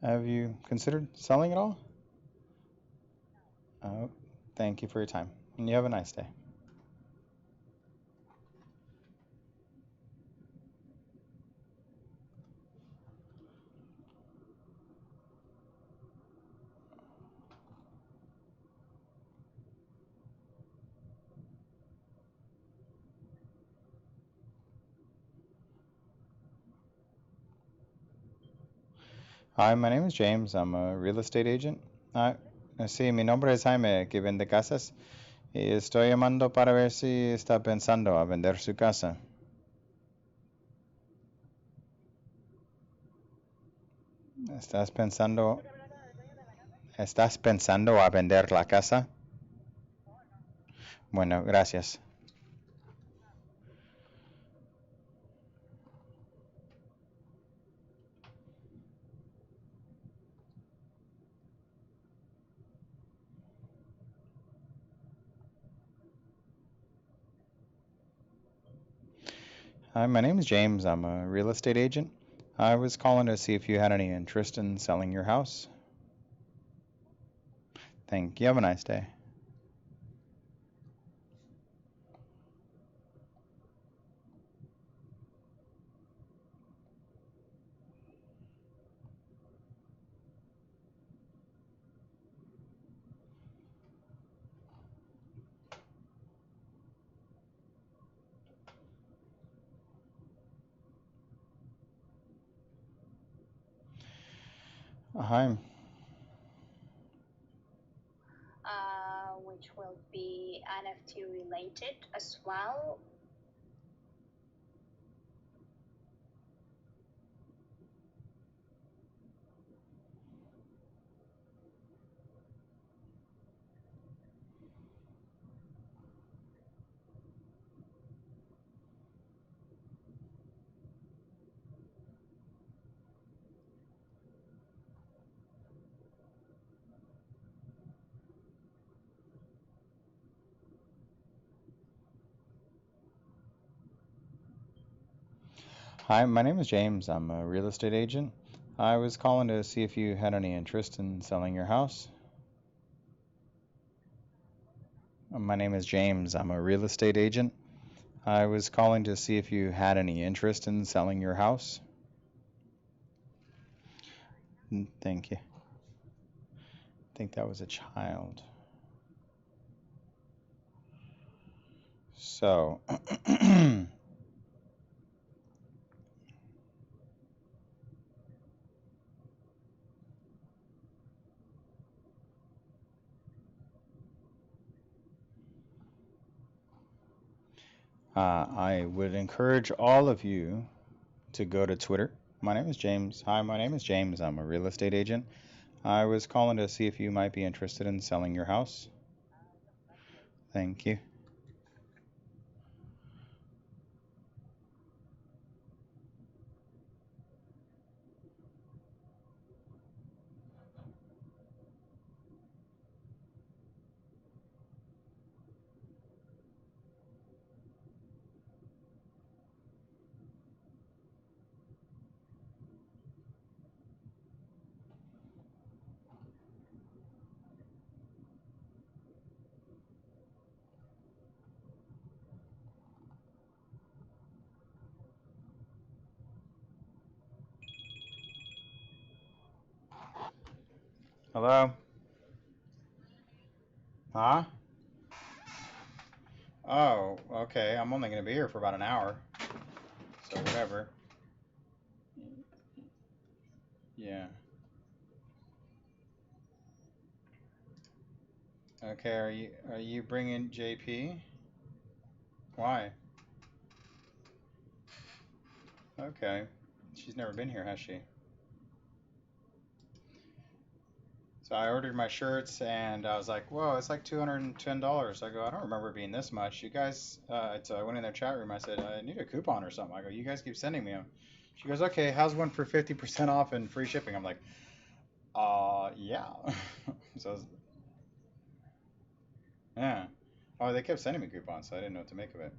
Have you considered selling it all? Oh, thank you for your time. And you have a nice day. Hi, my name is James. I'm a real estate agent. Ah, sí, mi nombre es Jaime, que vende casas. Y estoy llamando para ver si está pensando a vender su casa. ¿Estás pensando, estás pensando a vender la casa? Bueno, gracias. Hi, my name is James. I'm a real estate agent. I was calling to see if you had any interest in selling your house. Thank you. Have a nice day. Hi. Which will be NFT related as well. Hi, my name is James. I'm a real estate agent. I was calling to see if you had any interest in selling your house. My name is James. I'm a real estate agent. I was calling to see if you had any interest in selling your house. Thank you. I think that was a child. So, I would encourage all of you to go to Twitter. My name is James. Hi, my name is James. I'm a real estate agent. I was calling to see if you might be interested in selling your house. Thank you. Hello? Huh? Oh, okay. I'm only going to be here for about an hour. So, whatever. Yeah. Okay, are you bringing JP? Why? Okay. She's never been here, has she? So I ordered my shirts and I was like, whoa, it's like $210. I go, I don't remember it being this much. You guys, so I went in their chat room. I said, I need a coupon or something. I go, you guys keep sending me them. She goes, okay, how's one for 50% off and free shipping? I'm like, yeah. So, yeah. Oh, they kept sending me coupons, so I didn't know what to make of it.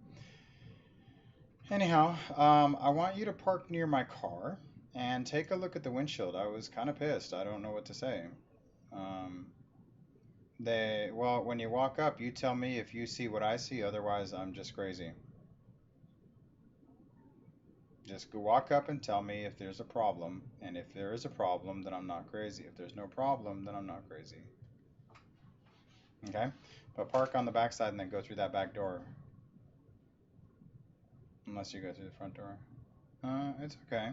Anyhow, I want you to park near my car and take a look at the windshield. I was kind of pissed. I don't know what to say. Um, well, when you walk up, you tell me if you see what I see. Otherwise, I'm just crazy. Just go walk up and tell me if there's a problem. And if there is a problem, then I'm not crazy. If there's no problem, then I'm not crazy. Okay? But park on the back side and then go through that back door. Unless you go through the front door. It's okay.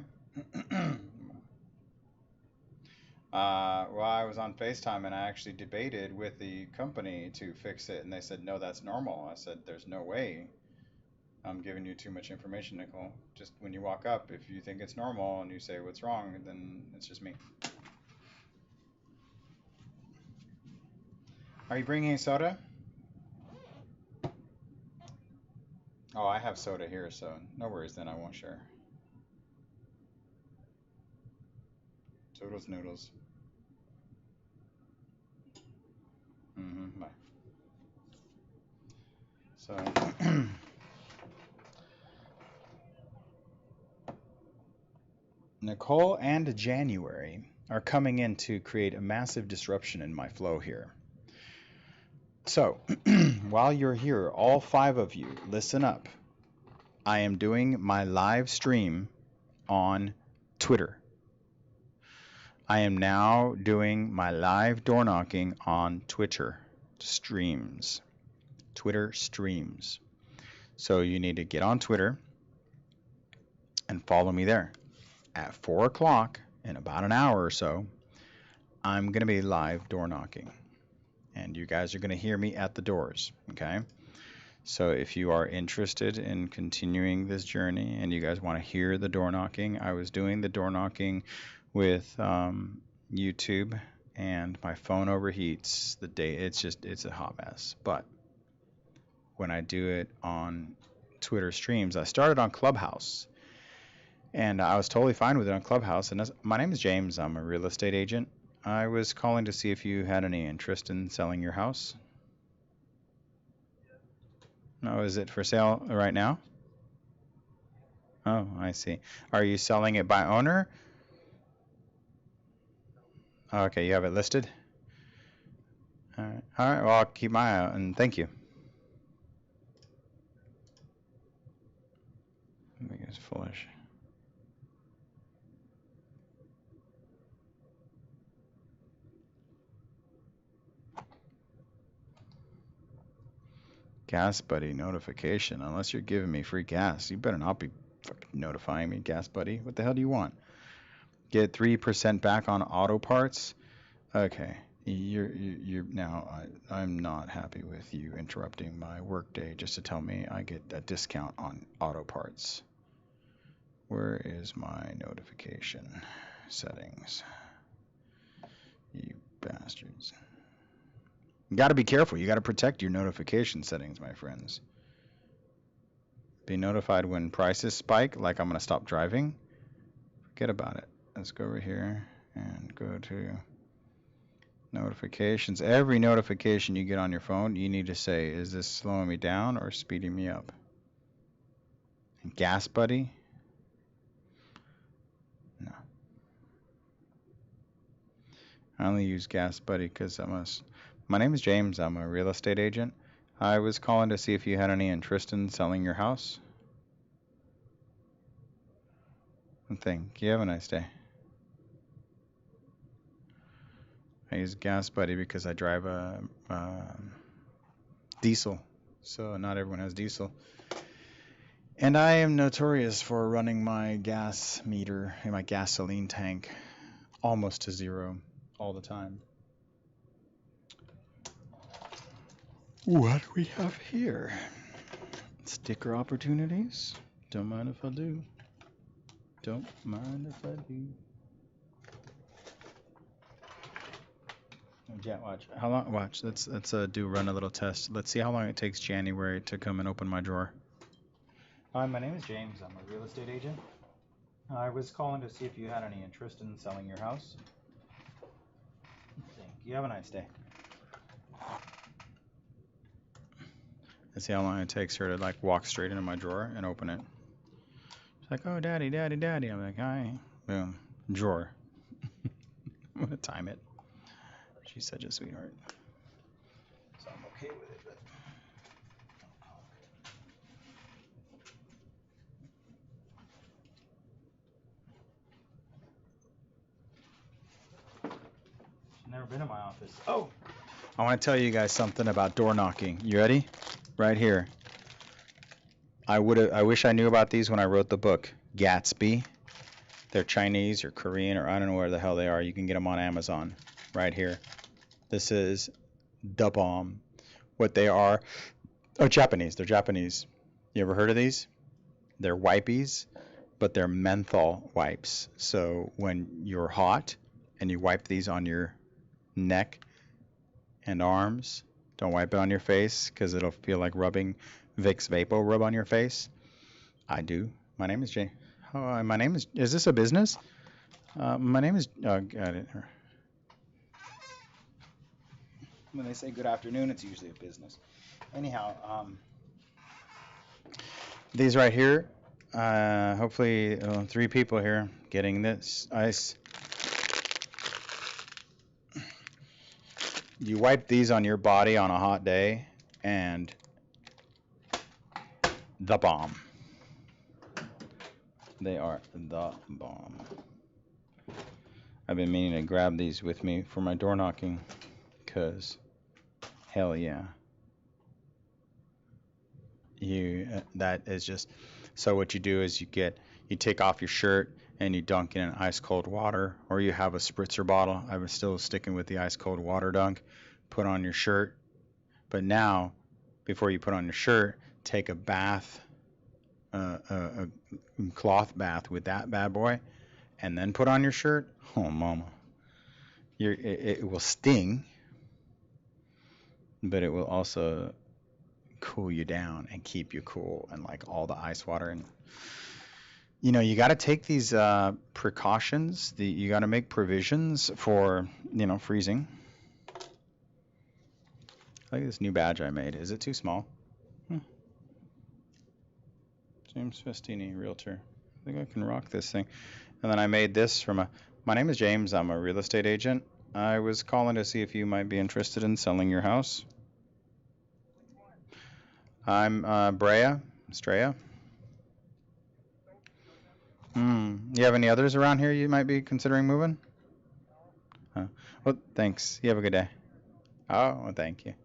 Well, I was on FaceTime and I actually debated with the company to fix it, and they said, no, that's normal. I said, there's no way. I'm giving you too much information, Nicole. Just when you walk up, if you think it's normal and you say what's wrong, then it's just me. Are you bringing soda? Oh, I have soda here, so no worries then, I won't share. Toodles noodles. Bye. So, Nicole and January are coming in to create a massive disruption in my flow here. So, while you're here, all 5 of you, listen up. I am doing my live stream on Twitter. I am now doing my live door knocking on Twitter streams. Twitter streams. So you need to get on Twitter and follow me there. At 4 o'clock, in about an hour or so, I'm going to be live door knocking. And you guys are going to hear me at the doors, okay? So if you are interested in continuing this journey and you guys want to hear the door knocking, I was doing the door knocking with YouTube, and my phone overheats the day. It's a hot mess. But when I do it on Twitter streams, I started on Clubhouse, and I was totally fine with it on Clubhouse. And my name is James. I'm a real estate agent. I was calling to see if you had any interest in selling your house. No, is it for sale right now? Oh, I see. Are you selling it by owner? Oh, okay, you have it listed? All right, well, I'll keep my eye out, and thank you. I think it's foolish. Gas Buddy notification. Unless you're giving me free gas, you better not be fucking notifying me, Gas Buddy. What the hell do you want? Get 3% back on auto parts? Okay. You're now. I'm not happy with you interrupting my workday just to tell me I get a discount on auto parts. Where is my notification settings? You bastards. You got to be careful. You got to protect your notification settings, my friends. Be notified when prices spike, like I'm going to stop driving. Forget about it. Let's go over here and go to notifications. Every notification you get on your phone, you need to say, is this slowing me down or speeding me up? And Gas Buddy? No. I only use Gas Buddy because my name is James. I'm a real estate agent. I was calling to see if you had any interest in selling your house. Thank you. Have a nice day. I use Gas Buddy because I drive a diesel, so not everyone has diesel. And I am notorious for running my gas meter in my gasoline tank almost to zero all the time. What do we have here? Sticker opportunities? Don't mind if I do. Don't mind if I do. Yeah, watch. How long? Watch. Let's run a little test. Let's see how long it takes January to come and open my drawer. Hi, my name is James. I'm a real estate agent. I was calling to see if you had any interest in selling your house. Thank you. Have a nice day. Let's see how long it takes her to like walk straight into my drawer and open it. She's like, "Oh, daddy, daddy, daddy." I'm like, "Hi." Boom. Drawer. I'm gonna time it. She's such a sweetheart. So I'm okay with it, but she's never been in my office. Oh, I want to tell you guys something about door knocking. You ready? Right here. I wish I knew about these when I wrote the book. Gatsby. They're Chinese or Korean or I don't know where the hell they are. You can get them on Amazon. Right here. This is the bomb. What they are? Oh, Japanese. They're Japanese. You ever heard of these? They're wipies, but they're menthol wipes. So when you're hot and you wipe these on your neck and arms, don't wipe it on your face because it'll feel like rubbing Vicks Vapo Rub on your face. I do. My name is Jay. Oh, my name is this a business? My name is, got it. When they say good afternoon, it's usually a business. Anyhow, these right here, hopefully 3 people here getting this ice. You wipe these on your body on a hot day and the bomb. They are the bomb. I've been meaning to grab these with me for my door knocking because hell yeah. That is just, so what you do is you take off your shirt and you dunk in ice cold water, or you have a spritzer bottle. I was still sticking with the ice cold water dunk. Put on your shirt, but now before you put on your shirt, take a bath, a cloth bath with that bad boy, and then put on your shirt. Oh mama, it will sting, but it will also cool you down and keep you cool, and like all the ice water. And you got to take these precautions. You got to make provisions for freezing. Look at this new badge I made. Is it too small? James Festini, realtor. I think I can rock this thing. And then I made this from my name is James. I'm a real estate agent. I was calling to see if you might be interested in selling your house. I'm Brea, Estrella. You have any others around here you might be considering moving? Well, thanks. You have a good day. Oh, well, thank you.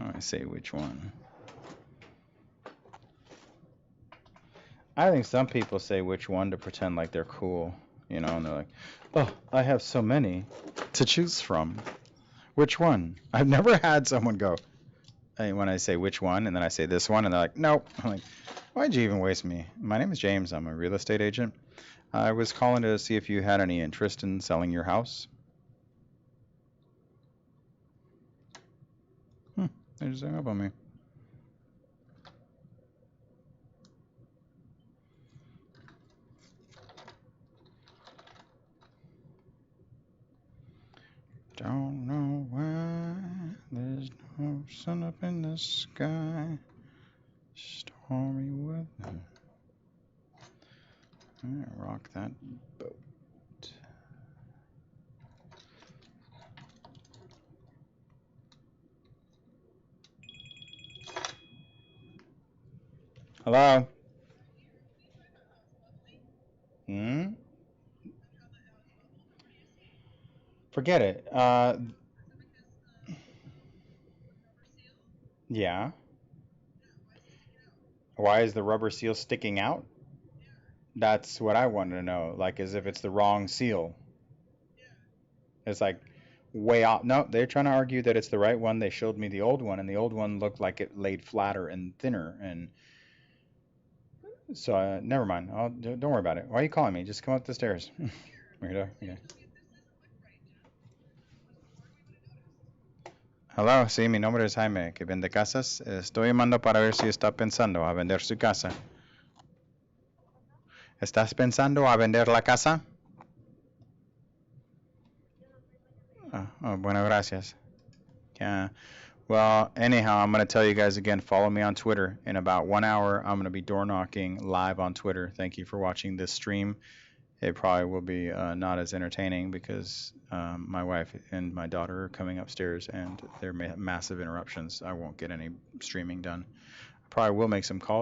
Oh, I say which one. I think some people say which one to pretend like they're cool, and they're like, oh, I have so many to choose from. Which one? I've never had someone go, when I say which one, and then I say this one, and they're like, nope. I'm like, why'd you even waste me? My name is James. I'm a real estate agent. I was calling to see if you had any interest in selling your house. They just hung up on me. Don't know why there's no sun up in the sky. Stormy weather. Rock that boat. Hello? Forget it. Yeah. Why is the rubber seal sticking out? That's what I wanted to know. Like, as if it's the wrong seal. It's like way off. No, they're trying to argue that it's the right one. They showed me the old one, and the old one looked like it laid flatter and thinner. And so, never mind. Don't worry about it. Why are you calling me? Just come up the stairs. Okay. Hello, sí, mi nombre es Jaime, que vende casas. Estoy llamando para ver si está pensando a vender su casa. ¿Estás pensando a vender la casa? Bueno, gracias. Yeah. Well, anyhow, I'm going to tell you guys again, follow me on Twitter. In about 1 hour, I'm going to be door knocking live on Twitter. Thank you for watching this stream. It probably will be not as entertaining because my wife and my daughter are coming upstairs and there are massive interruptions. I won't get any streaming done. I probably will make some calls.